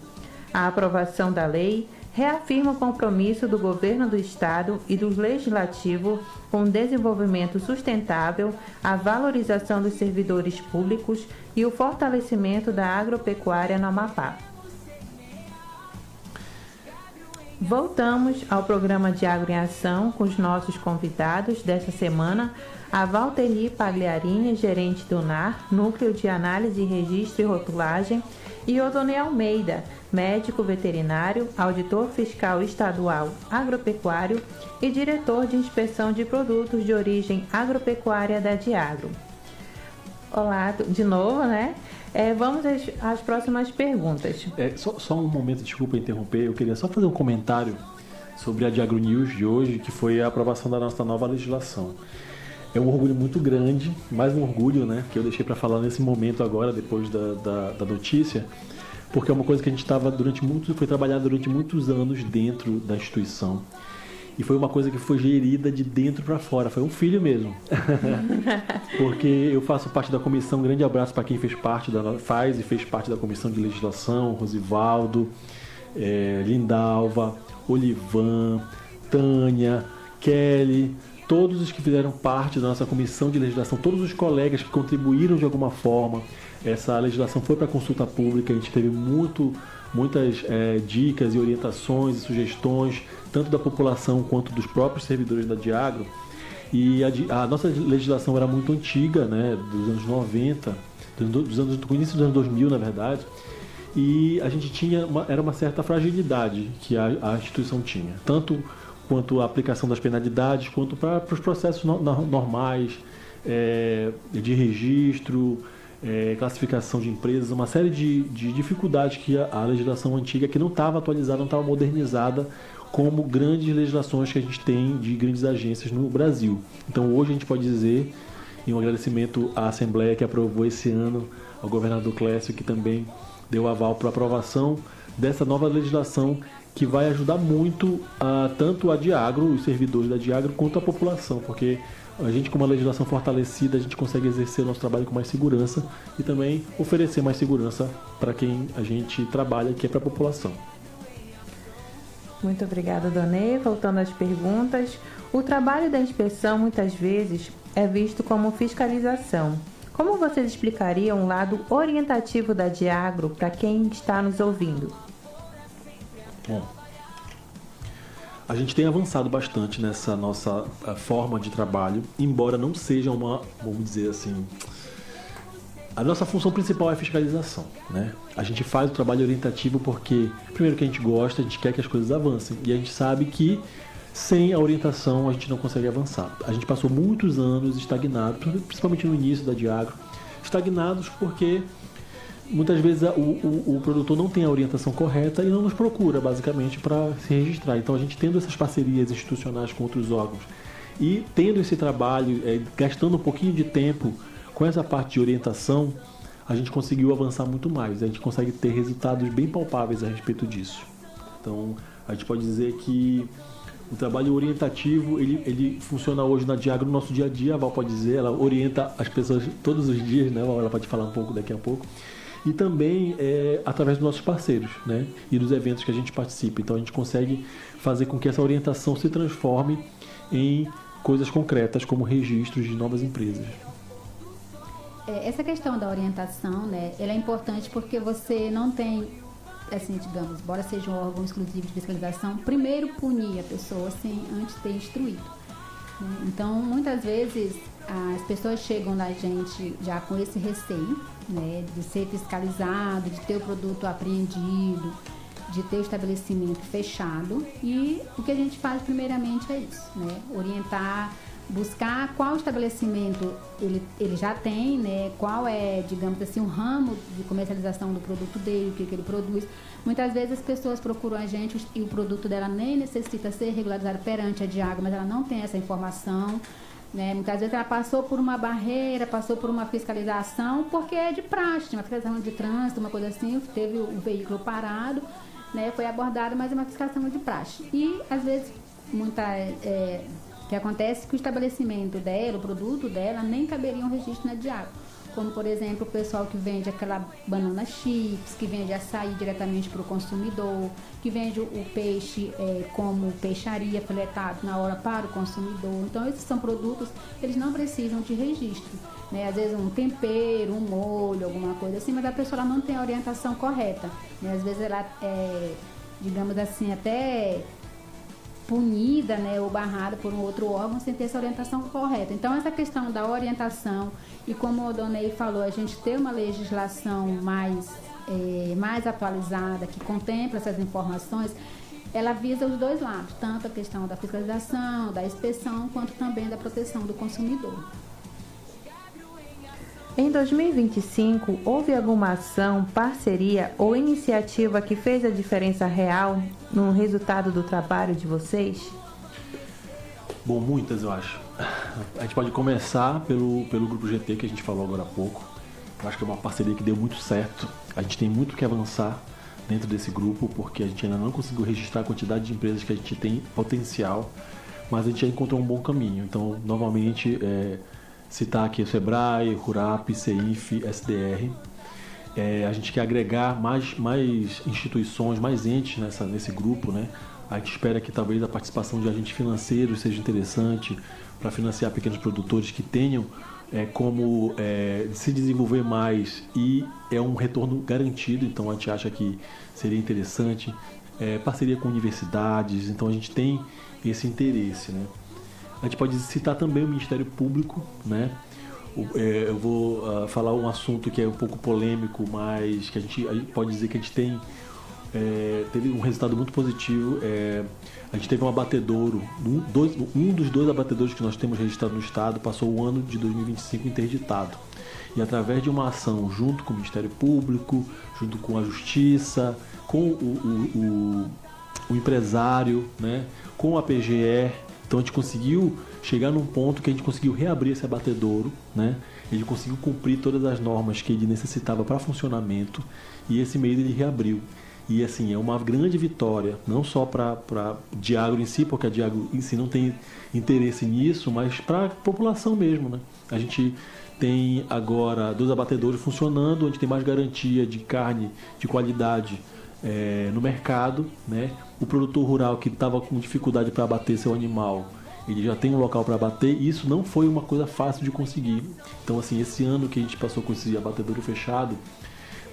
A aprovação da lei reafirma o compromisso do Governo do Estado e do Legislativo com o desenvolvimento sustentável, a valorização dos servidores públicos e o fortalecimento da agropecuária no Amapá. Voltamos ao programa Diagro em Ação com os nossos convidados desta semana, a Valteri Pagliarini, gerente do NAR, Núcleo de Análise, Registro e Rotulagem, e Odonê Almeida, médico veterinário, auditor fiscal estadual agropecuário e diretor de inspeção de produtos de origem agropecuária da Diagro. Olá, de novo, né? Vamos às próximas perguntas. Só um momento, desculpa interromper, eu queria só fazer um comentário sobre a Diagro News de hoje, que foi a aprovação da nossa nova legislação. É um orgulho muito grande, mais um orgulho, né, que eu deixei para falar nesse momento agora, depois da notícia, porque é uma coisa que a gente foi trabalhado durante muitos anos dentro da instituição. E foi uma coisa que foi gerida de dentro para fora, foi um filho mesmo. Porque eu faço parte da comissão, um grande abraço para quem fez parte da comissão de legislação, Rosivaldo, Lindalva, Olivan, Tânia, Kelly, todos os que fizeram parte da nossa comissão de legislação, todos os colegas que contribuíram de alguma forma. Essa legislação foi para consulta pública, a gente teve muitas dicas e orientações e sugestões, tanto da população quanto dos próprios servidores da Diagro. E a nossa legislação era muito antiga, né, dos anos 90, do início dos anos 2000, na verdade, e a gente era uma certa fragilidade que a instituição tinha, tanto quanto a aplicação das penalidades, quanto para os processos normais de registro, classificação de empresas, uma série de dificuldades que a legislação antiga, que não estava atualizada, não estava modernizada, como grandes legislações que a gente tem de grandes agências no Brasil. Então hoje a gente pode dizer, em um agradecimento à Assembleia que aprovou esse ano, ao governador Clécio, que também deu aval para a aprovação dessa nova legislação, que vai ajudar muito tanto a Diagro, os servidores da Diagro, quanto a população, porque a gente, com uma legislação fortalecida, a gente consegue exercer o nosso trabalho com mais segurança e também oferecer mais segurança para quem a gente trabalha, que é para a população. Muito obrigada, Donê. Voltando às perguntas, o trabalho da inspeção muitas vezes é visto como fiscalização. Como vocês explicariam o lado orientativo da Diagro para quem está nos ouvindo? Bom, A gente tem avançado bastante nessa nossa forma de trabalho, embora não seja uma, vamos dizer assim, a nossa função principal é a fiscalização, né? A gente faz o trabalho orientativo porque, primeiro, que a gente gosta, a gente quer que as coisas avancem, e a gente sabe que sem a orientação a gente não consegue avançar. A gente passou muitos anos estagnados, principalmente no início da Diagro, estagnados porque muitas vezes o produtor não tem a orientação correta e não nos procura, basicamente, para se registrar. Então, a gente tendo essas parcerias institucionais com outros órgãos e tendo esse trabalho, gastando um pouquinho de tempo com essa parte de orientação, a gente conseguiu avançar muito mais. A gente consegue ter resultados bem palpáveis a respeito disso. Então, a gente pode dizer que o trabalho orientativo, ele funciona hoje na Diagro no nosso dia a dia. A Val pode dizer, ela orienta as pessoas todos os dias, né? Ela pode falar um pouco daqui a pouco. E também através dos nossos parceiros, né? E dos eventos que a gente participa. Então a gente consegue fazer com que essa orientação se transforme em coisas concretas, como registros de novas empresas. Essa questão da orientação, né, ela é importante porque você não tem, assim, digamos, embora seja um órgão exclusivo de fiscalização, primeiro punir a pessoa sem antes ter instruído. Né? Então, muitas vezes, as pessoas chegam na gente já com esse receio, né, de ser fiscalizado, de ter o produto apreendido, de ter o estabelecimento fechado, e o que a gente faz primeiramente é isso, né, orientar, buscar qual estabelecimento ele já tem, né, qual é, digamos assim, um ramo de comercialização do produto dele, o que ele produz. Muitas vezes as pessoas procuram a gente e o produto dela nem necessita ser regularizado perante a Diagro, mas ela não tem essa informação, né? Muitas vezes ela passou por uma barreira, passou por uma fiscalização, porque é de praxe, uma fiscalização de trânsito, uma coisa assim, teve o veículo parado, né, foi abordado, mas é uma fiscalização de praxe. E, às vezes, que acontece que o estabelecimento dela, o produto dela, nem caberia um registro na Diagro. Como, por exemplo, o pessoal que vende aquela banana chips, que vende açaí diretamente para o consumidor, que vende o peixe como peixaria filetado na hora para o consumidor. Então, esses são produtos, eles não precisam de registro. Né? Às vezes um tempero, um molho, alguma coisa assim, mas a pessoa não tem a orientação correta. Né? Às vezes ela é, digamos assim, até punida, né, ou barrada por um outro órgão sem ter essa orientação correta. Então, essa questão da orientação e, como o Donei falou, a gente ter uma legislação mais atualizada, que contempla essas informações, ela visa os dois lados, tanto a questão da fiscalização, da inspeção, quanto também da proteção do consumidor. Em 2025, houve alguma ação, parceria ou iniciativa que fez a diferença real no resultado do trabalho de vocês? Bom, muitas, eu acho. A gente pode começar pelo Grupo GT, que a gente falou agora há pouco. Eu acho que é uma parceria que deu muito certo. A gente tem muito que avançar dentro desse grupo, porque a gente ainda não conseguiu registrar a quantidade de empresas que a gente tem potencial, mas a gente já encontrou um bom caminho. Então, novamente, citar aqui o Sebrae, RURAP, CEINF, SDR. A gente quer agregar mais instituições, mais entes nesse grupo, né? A gente espera que talvez a participação de agentes financeiros seja interessante para financiar pequenos produtores que tenham como se desenvolver mais e é um retorno garantido, então a gente acha que seria interessante. Parceria com universidades, então a gente tem esse interesse, né? A gente pode citar também o Ministério Público, né? Eu vou falar um assunto que é um pouco polêmico, mas que a gente pode dizer que a gente teve um resultado muito positivo. A gente teve um abatedouro, um dos dois abatedouros que nós temos registrado no estado passou o ano de 2025 interditado. E através de uma ação junto com o Ministério Público, junto com a Justiça, com o empresário, né? Com a PGE, então a gente conseguiu chegar num ponto que a gente conseguiu reabrir esse abatedouro, né? Ele conseguiu cumprir todas as normas que ele necessitava para funcionamento e esse mês ele reabriu. E assim, é uma grande vitória, não só para a Diagro em si, porque a Diagro em si não tem interesse nisso, mas para a população mesmo, né? A gente tem agora 2 abatedouros funcionando, onde tem mais garantia de carne de qualidade no mercado, né? O produtor rural que estava com dificuldade para abater seu animal, ele já tem um local para abater, e isso não foi uma coisa fácil de conseguir. Então, assim, esse ano que a gente passou com esse abatedouro fechado,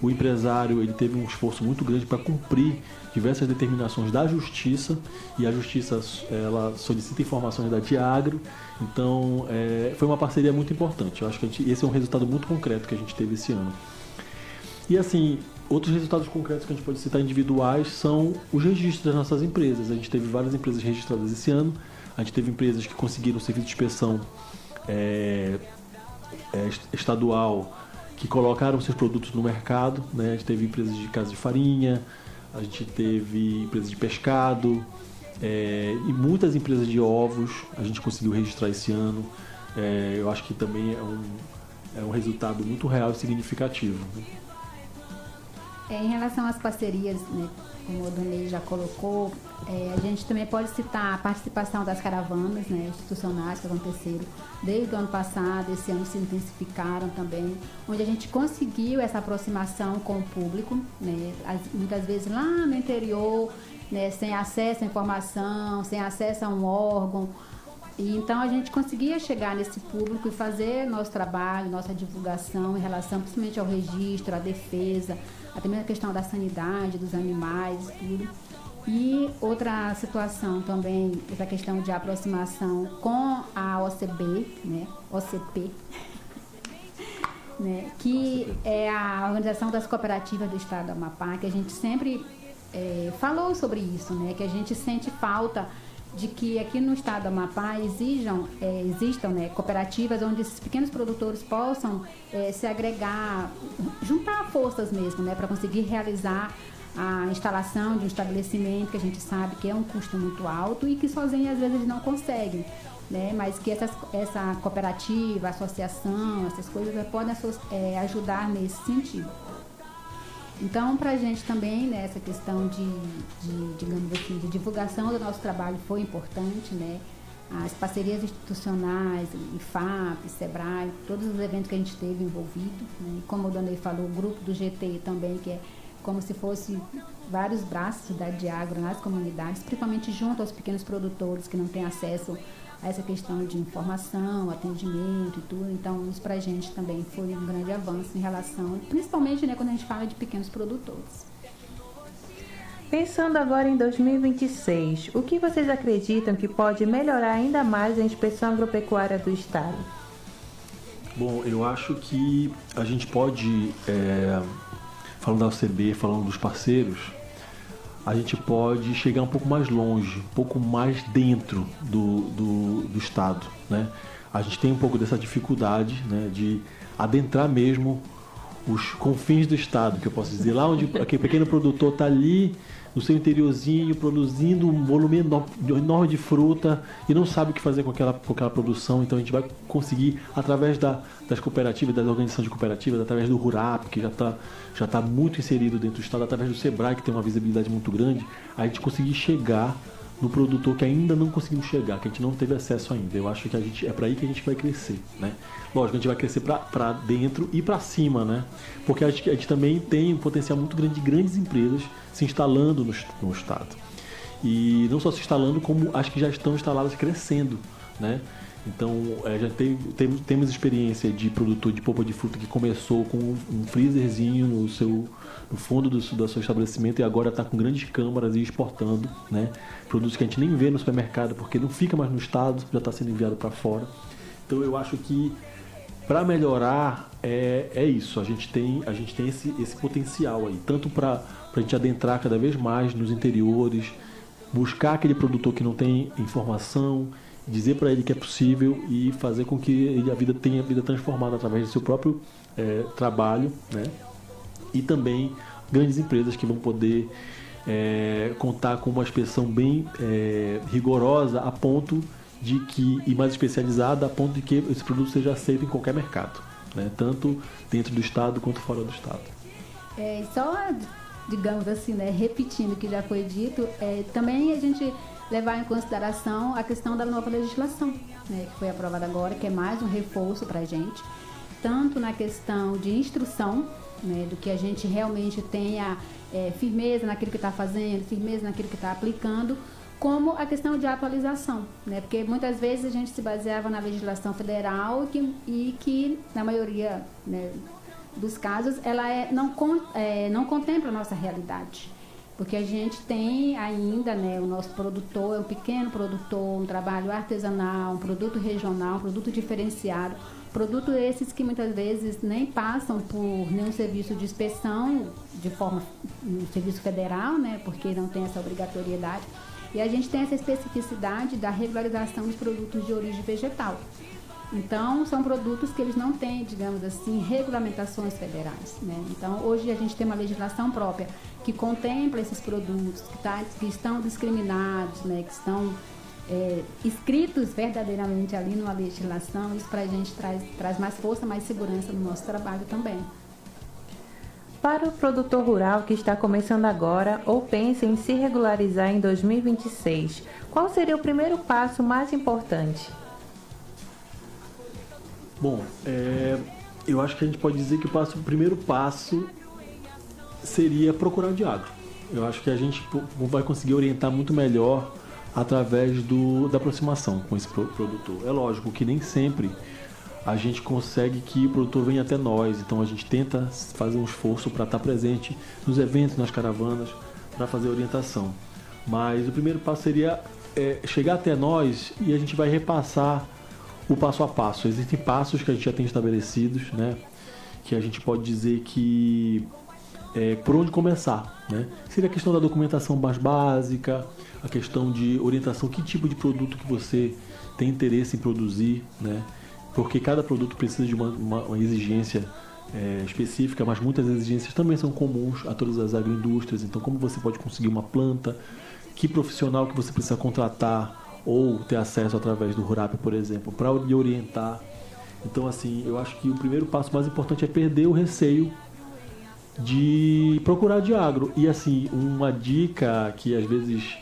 o empresário ele teve um esforço muito grande para cumprir diversas determinações da Justiça, e a Justiça ela solicita informações da Diagro, então foi uma parceria muito importante. Eu acho que esse é um resultado muito concreto que a gente teve esse ano. E assim, outros resultados concretos que a gente pode citar individuais são os registros das nossas empresas. A gente teve várias empresas registradas esse ano, a gente teve empresas que conseguiram o serviço de inspeção estadual, que colocaram seus produtos no mercado, né? A gente teve empresas de casa de farinha, a gente teve empresas de pescado, e muitas empresas de ovos a gente conseguiu registrar esse ano. Eu acho que também é um resultado muito real e significativo. Em relação às parcerias, né, como o Donei já colocou, a gente também pode citar a participação das caravanas, né, institucionais que aconteceram desde o ano passado, esse ano se intensificaram também, onde a gente conseguiu essa aproximação com o público, né, muitas vezes lá no interior, né, sem acesso à informação, sem acesso a um órgão. E então a gente conseguia chegar nesse público e fazer nosso trabalho, nossa divulgação em relação principalmente ao registro, à defesa, até mesmo a questão da sanidade dos animais, tudo. E outra situação também, essa questão de aproximação com a OCB, né, OCP, né, que é a Organização das Cooperativas do Estado do Amapá, que a gente sempre falou sobre isso, né, que a gente sente falta de que aqui no estado do Amapá existam, né, cooperativas onde esses pequenos produtores possam se agregar, juntar forças mesmo, né, para conseguir realizar a instalação de um estabelecimento que a gente sabe que é um custo muito alto e que sozinho às vezes eles não conseguem, né, mas que essa cooperativa, associação, essas coisas podem ajudar nesse sentido. Então, para a gente também, né, essa questão digamos assim, de divulgação do nosso trabalho foi importante, né? As parcerias institucionais, IFAP, SEBRAE, todos os eventos que a gente teve envolvido, né? Como o Donei falou, o grupo do GT também, que é como se fosse vários braços da Diagro nas comunidades, principalmente junto aos pequenos produtores que não têm acesso a essa questão de informação, atendimento e tudo. Então, isso para a gente também foi um grande avanço em relação, principalmente, né, quando a gente fala de pequenos produtores. Pensando agora em 2026, o que vocês acreditam que pode melhorar ainda mais a inspeção agropecuária do Estado? Bom, eu acho que a gente pode, falando da OCB, falando dos parceiros, a gente pode chegar um pouco mais longe, um pouco mais dentro do Estado, né? A gente tem um pouco dessa dificuldade, né, de adentrar mesmo os confins do Estado, que eu posso dizer, lá onde aquele pequeno produtor está ali no seu interiorzinho, produzindo um volume enorme de fruta e não sabe o que fazer com aquela produção. Então a gente vai conseguir, através das cooperativas, das organizações de cooperativas, através do RURAP, que já tá muito inserido dentro do Estado, através do SEBRAE, que tem uma visibilidade muito grande, a gente conseguir chegar no produtor que ainda não conseguimos chegar, que a gente não teve acesso ainda. Eu acho que é para aí que a gente vai crescer, né? Lógico, a gente vai crescer para dentro e para cima, né? Porque a gente também tem um potencial muito grande de grandes empresas se instalando no Estado. E não só se instalando, como as que já estão instaladas crescendo, né? Então, já temos experiência de produtor de polpa de fruta que começou com um freezerzinho no fundo do seu estabelecimento e agora está com grandes câmaras e exportando, né? Produtos que a gente nem vê no supermercado porque não fica mais no estado, já está sendo enviado para fora. Então, eu acho que para melhorar é isso. A gente tem esse potencial aí, tanto para a gente adentrar cada vez mais nos interiores, buscar aquele produtor que não tem informação, dizer para ele que é possível e fazer com que ele tenha a vida transformada através do seu próprio trabalho, né? E também grandes empresas que vão poder contar com uma inspeção bem rigorosa a ponto de que, e mais especializada, a ponto de que esse produto seja aceito em qualquer mercado, né? Tanto dentro do Estado quanto fora do Estado. Só, digamos assim, né, repetindo o que já foi dito, também a gente levar em consideração a questão da nova legislação, né, que foi aprovada agora, que é mais um reforço para a gente, tanto na questão de instrução, né, do que a gente realmente tenha firmeza naquilo que está fazendo, firmeza naquilo que está aplicando, como a questão de atualização, né, porque muitas vezes a gente se baseava na legislação federal e que na maioria, né, dos casos, ela não contempla a nossa realidade. Porque a gente tem ainda, né, o nosso produtor é um pequeno produtor, um trabalho artesanal, um produto regional, um produto diferenciado. Produtos esses que muitas vezes nem passam por nenhum serviço de inspeção, no serviço federal, né, porque não tem essa obrigatoriedade. E a gente tem essa especificidade da regularização dos produtos de origem vegetal. Então, são produtos que eles não têm, digamos assim, regulamentações federais, né? Então, hoje a gente tem uma legislação própria que contempla esses produtos, que estão discriminados, né? Que estão escritos verdadeiramente ali numa legislação. Isso para a gente traz mais força, mais segurança no nosso trabalho também. Para o produtor rural que está começando agora ou pensa em se regularizar em 2026, qual seria o primeiro passo mais importante? Bom, eu acho que a gente pode dizer que o primeiro passo seria procurar o Diagro. Eu acho que a gente vai conseguir orientar muito melhor através da aproximação com esse produtor. É lógico que nem sempre a gente consegue que o produtor venha até nós, então a gente tenta fazer um esforço para estar presente nos eventos, nas caravanas, para fazer a orientação. Mas o primeiro passo seria chegar até nós e a gente vai repassar o passo a passo. Existem passos que a gente já tem estabelecidos, né? Que a gente pode dizer que por onde começar, né? Seria a questão da documentação mais básica, a questão de orientação, que tipo de produto que você tem interesse em produzir, né? Porque cada produto precisa de uma exigência específica, mas muitas exigências também são comuns a todas as agroindústrias. Então, como você pode conseguir uma planta, que profissional que você precisa contratar ou ter acesso através do RURAP, por exemplo, para lhe orientar. Então, assim, eu acho que o primeiro passo mais importante é perder o receio de procurar Diagro. E, assim, uma dica que às vezes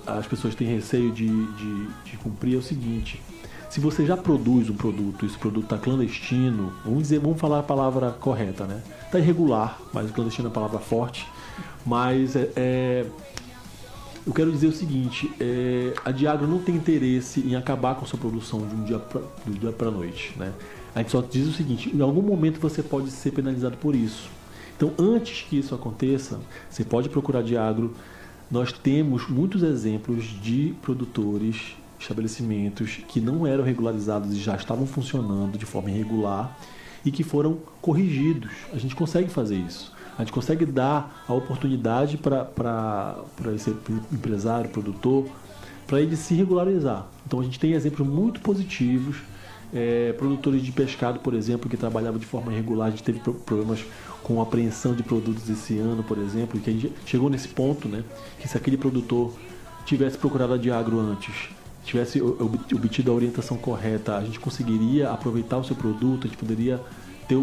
as pessoas têm receio de cumprir é o seguinte: se você já produz um produto, esse produto está clandestino, vamos falar a palavra correta, né? Está irregular, mas clandestino é a palavra forte, mas eu quero dizer o seguinte: a Diagro não tem interesse em acabar com a sua produção do dia para a noite, né? A gente só diz o seguinte: em algum momento você pode ser penalizado por isso. Então, antes que isso aconteça, você pode procurar a Diagro. Nós temos muitos exemplos de produtores, estabelecimentos que não eram regularizados e já estavam funcionando de forma irregular e que foram corrigidos. A gente consegue fazer isso. A gente consegue dar a oportunidade para esse empresário, produtor, para ele se regularizar. Então a gente tem exemplos muito positivos. Produtores de pescado, por exemplo, que trabalhavam de forma irregular. A gente teve problemas com apreensão de produtos esse ano, por exemplo, e que a gente chegou nesse ponto, né, que se aquele produtor tivesse procurado a Diagro antes, tivesse obtido a orientação correta, a gente conseguiria aproveitar o seu produto, a gente poderia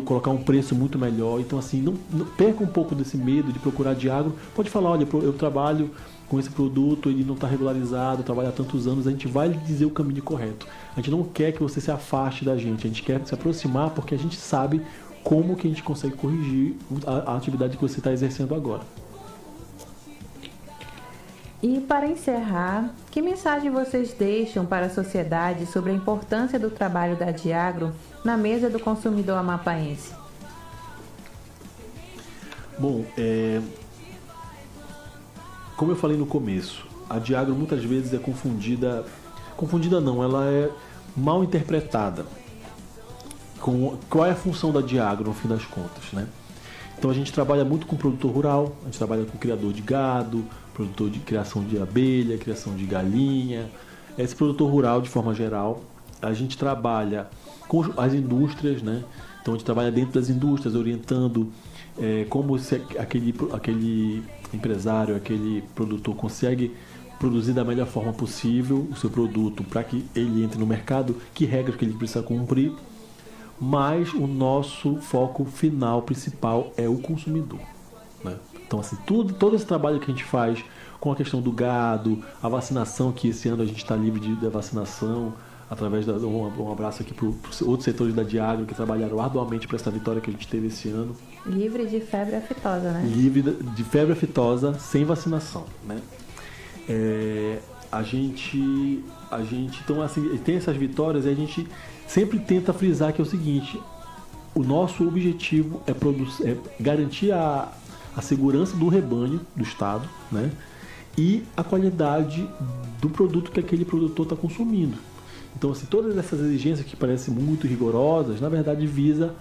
colocar um preço muito melhor. Então, assim, não perca um pouco desse medo de procurar Diagro. Pode falar: olha, eu trabalho com esse produto, ele não está regularizado, eu trabalho há tantos anos. A gente vai lhe dizer o caminho correto. A gente não quer que você se afaste da gente, a gente quer se aproximar porque a gente sabe como que a gente consegue corrigir a atividade que você está exercendo agora. E para encerrar, que mensagem vocês deixam para a sociedade sobre a importância do trabalho da Diagro na mesa do consumidor amapaense? Bom, como eu falei no começo, a Diagro muitas vezes é confundida não, ela é mal interpretada. Qual é a função da Diagro no fim das contas, né? Então a gente trabalha muito com produtor rural, a gente trabalha com criador de gado, produtor de criação de abelha, criação de galinha. Esse produtor rural, de forma geral, a gente trabalha com as indústrias, né? Então a gente trabalha dentro das indústrias, orientando como aquele empresário, aquele produtor consegue produzir da melhor forma possível o seu produto para que ele entre no mercado, que regras que ele precisa cumprir. Mas o nosso foco final, principal, é o consumidor, né? Então, assim, todo esse trabalho que a gente faz com a questão do gado, a vacinação, que esse ano a gente está livre da vacinação, através um abraço aqui para os outros setores da Diagro que trabalharam arduamente para essa vitória que a gente teve esse ano. Livre de febre aftosa, né? Livre de febre aftosa, sem vacinação, né? A gente, então, assim, tem essas vitórias e a gente sempre tenta frisar que é o seguinte: o nosso objetivo é garantir a segurança do rebanho do Estado, né? E a qualidade do produto que aquele produtor está consumindo. Então, assim, todas essas exigências que parecem muito rigorosas, na verdade, visa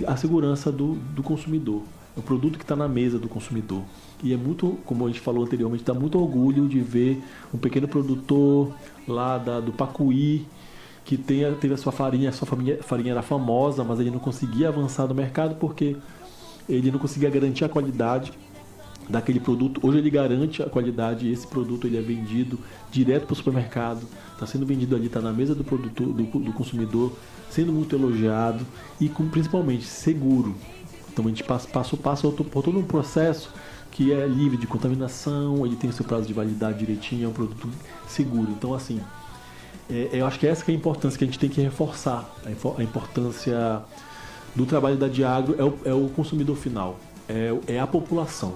a segurança do consumidor. É o produto que está na mesa do consumidor. E é muito, como a gente falou anteriormente, dá muito orgulho de ver um pequeno produtor lá do Pacuí, que teve a sua farinha era famosa, mas ele não conseguia avançar no mercado porque ele não conseguia garantir a qualidade daquele produto. Hoje ele garante a qualidade e esse produto ele é vendido direto para o supermercado, está sendo vendido ali, está na mesa do produtor, do consumidor, sendo muito elogiado e principalmente seguro. Então a gente passa por todo um processo que é livre de contaminação, ele tem o seu prazo de validade direitinho, é um produto seguro. Então, assim, eu acho que essa que é a importância que a gente tem que reforçar. A importância do trabalho da Diagro é o consumidor final, é a população.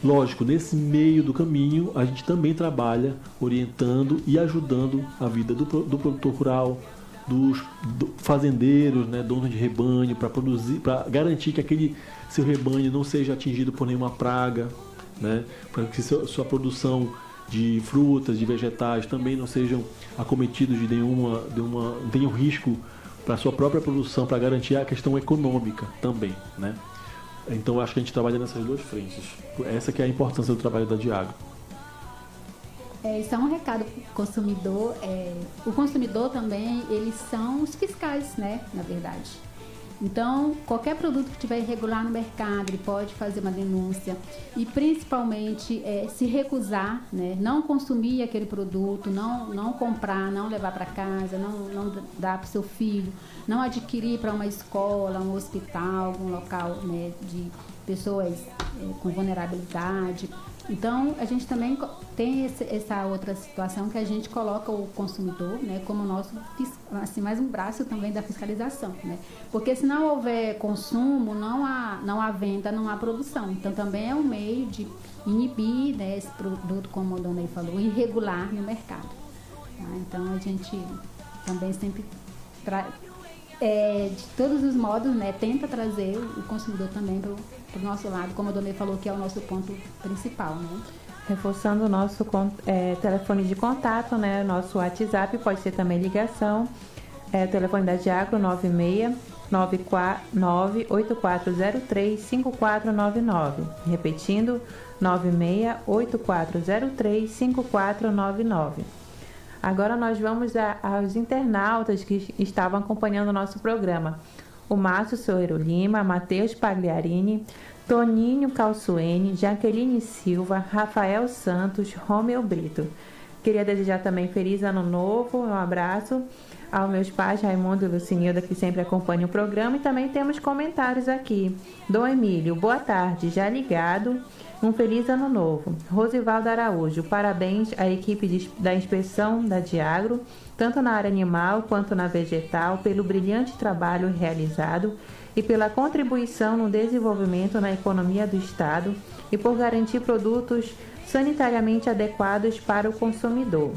Lógico, nesse meio do caminho, a gente também trabalha orientando e ajudando a vida do produtor rural, dos fazendeiros, né, donos de rebanho, para garantir que aquele seu rebanho não seja atingido por nenhuma praga, né, para que sua produção de frutas, de vegetais também não sejam acometidos de não tenham risco para a sua própria produção, para garantir a questão econômica também, né? Então acho que a gente trabalha nessas duas frentes. Essa que é a importância do trabalho da Diagro. Isso é um recado para o consumidor. O consumidor também, eles são os fiscais, né, na verdade. Então, qualquer produto que estiver irregular no mercado, ele pode fazer uma denúncia e, principalmente, se recusar, né, não consumir aquele produto, não comprar, não levar para casa, não dar para o seu filho, não adquirir para uma escola, um hospital, algum local, né, de pessoas com vulnerabilidade. Então, a gente também tem essa outra situação que a gente coloca o consumidor, né, como nosso, assim, mais um braço também da fiscalização, né? Porque se não houver consumo, não há venda, não há produção. Então, também é um meio de inibir, né, esse produto, como a dona aí falou, irregular no mercado. Tá? Então, a gente também sempre de todos os modos, né, tenta trazer o consumidor também para o nosso lado, como a dona falou, que é o nosso ponto principal, né? Reforçando o nosso telefone de contato, né? Nosso WhatsApp, pode ser também ligação. O telefone da Diagro 96-98403-5499. Repetindo, 96-8403-5499. Agora nós vamos aos internautas que estavam acompanhando o nosso programa. O Márcio Soeiro Lima, Matheus Pagliarini, Toninho Calçuene, Jaqueline Silva, Rafael Santos, Romeu Brito. Queria desejar também feliz ano novo, um abraço aos meus pais, Raimundo e Lucinilda, que sempre acompanham o programa. E também temos comentários aqui. Dom Emílio, boa tarde, já ligado. Um feliz ano novo. Rosivaldo Araújo, parabéns à equipe da inspeção da Diagro, tanto na área animal quanto na vegetal, pelo brilhante trabalho realizado e pela contribuição no desenvolvimento na economia do Estado e por garantir produtos sanitariamente adequados para o consumidor.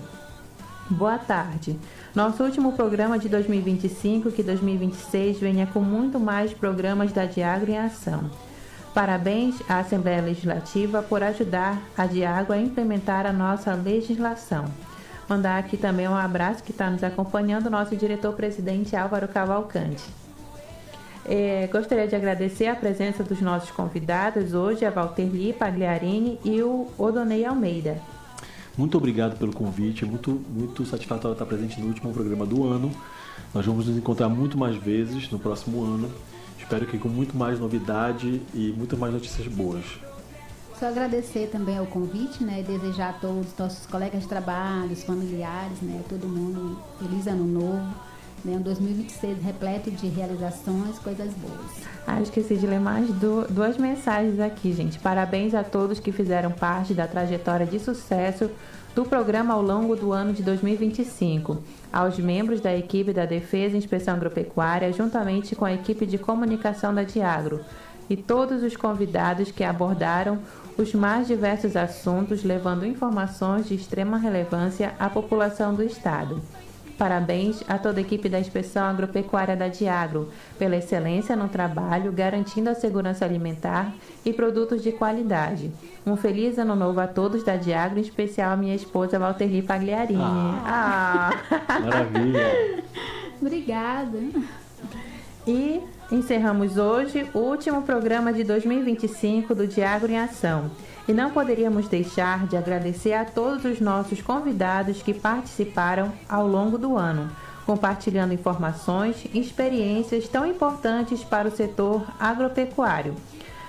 Boa tarde. Nosso último programa de 2025, que 2026 venha com muito mais programas da Diagro em ação. Parabéns à Assembleia Legislativa por ajudar a Diagro a implementar a nossa legislação. Mandar aqui também um abraço que está nos acompanhando, o nosso diretor-presidente Álvaro Cavalcante. Gostaria de agradecer a presença dos nossos convidados hoje, a Valterli Pagliarini e o Odonei Almeida. Muito obrigado pelo convite, é muito satisfatório estar presente no último programa do ano. Nós vamos nos encontrar muito mais vezes no próximo ano. Espero que com muito mais novidade e muito mais notícias boas. Só agradecer também ao convite, né? Desejar a todos os nossos colegas de trabalho, os familiares, né? Todo mundo feliz ano novo, né? Um 2026 repleto de realizações, coisas boas. Esqueci de ler mais duas mensagens aqui, gente. Parabéns a todos que fizeram parte da trajetória de sucesso do programa ao longo do ano de 2025, aos membros da equipe da Defesa e Inspeção Agropecuária, juntamente com a equipe de comunicação da Diagro, e todos os convidados que abordaram os mais diversos assuntos, levando informações de extrema relevância à população do Estado. Parabéns a toda a equipe da Inspeção Agropecuária da Diagro, pela excelência no trabalho, garantindo a segurança alimentar e produtos de qualidade. Um feliz ano novo a todos da Diagro, em especial a minha esposa Valterli Pagliarini. Maravilha! Obrigada! E encerramos hoje o último programa de 2025 do Diagro em Ação. E não poderíamos deixar de agradecer a todos os nossos convidados que participaram ao longo do ano, compartilhando informações e experiências tão importantes para o setor agropecuário.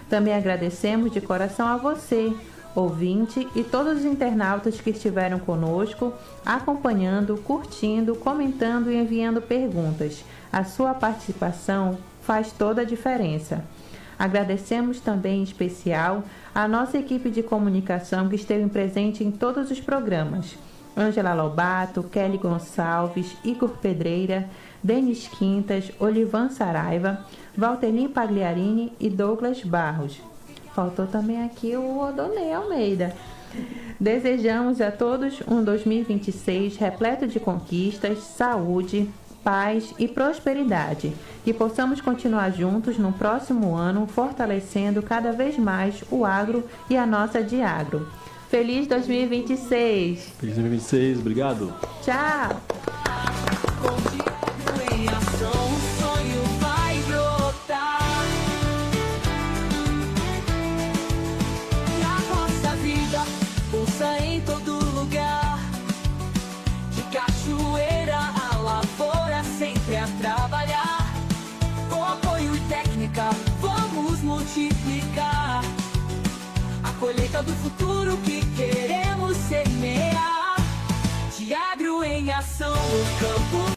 Também agradecemos de coração a você, ouvinte, e todos os internautas que estiveram conosco, acompanhando, curtindo, comentando e enviando perguntas. A sua participação faz toda a diferença. Agradecemos também em especial a nossa equipe de comunicação que esteve presente em todos os programas. Ângela Lobato, Kelly Gonçalves, Igor Pedreira, Denis Quintas, Olivan Saraiva, Valterli Pagliarini e Douglas Barros. Faltou também aqui o Odonei Almeida. Desejamos a todos um 2026 repleto de conquistas, saúde, paz e prosperidade. Que possamos continuar juntos no próximo ano, fortalecendo cada vez mais o agro e a nossa Diagro. Feliz 2026! Feliz 2026, obrigado! Tchau! Vamos multiplicar a colheita do futuro que queremos semear. Diagro em ação, o campo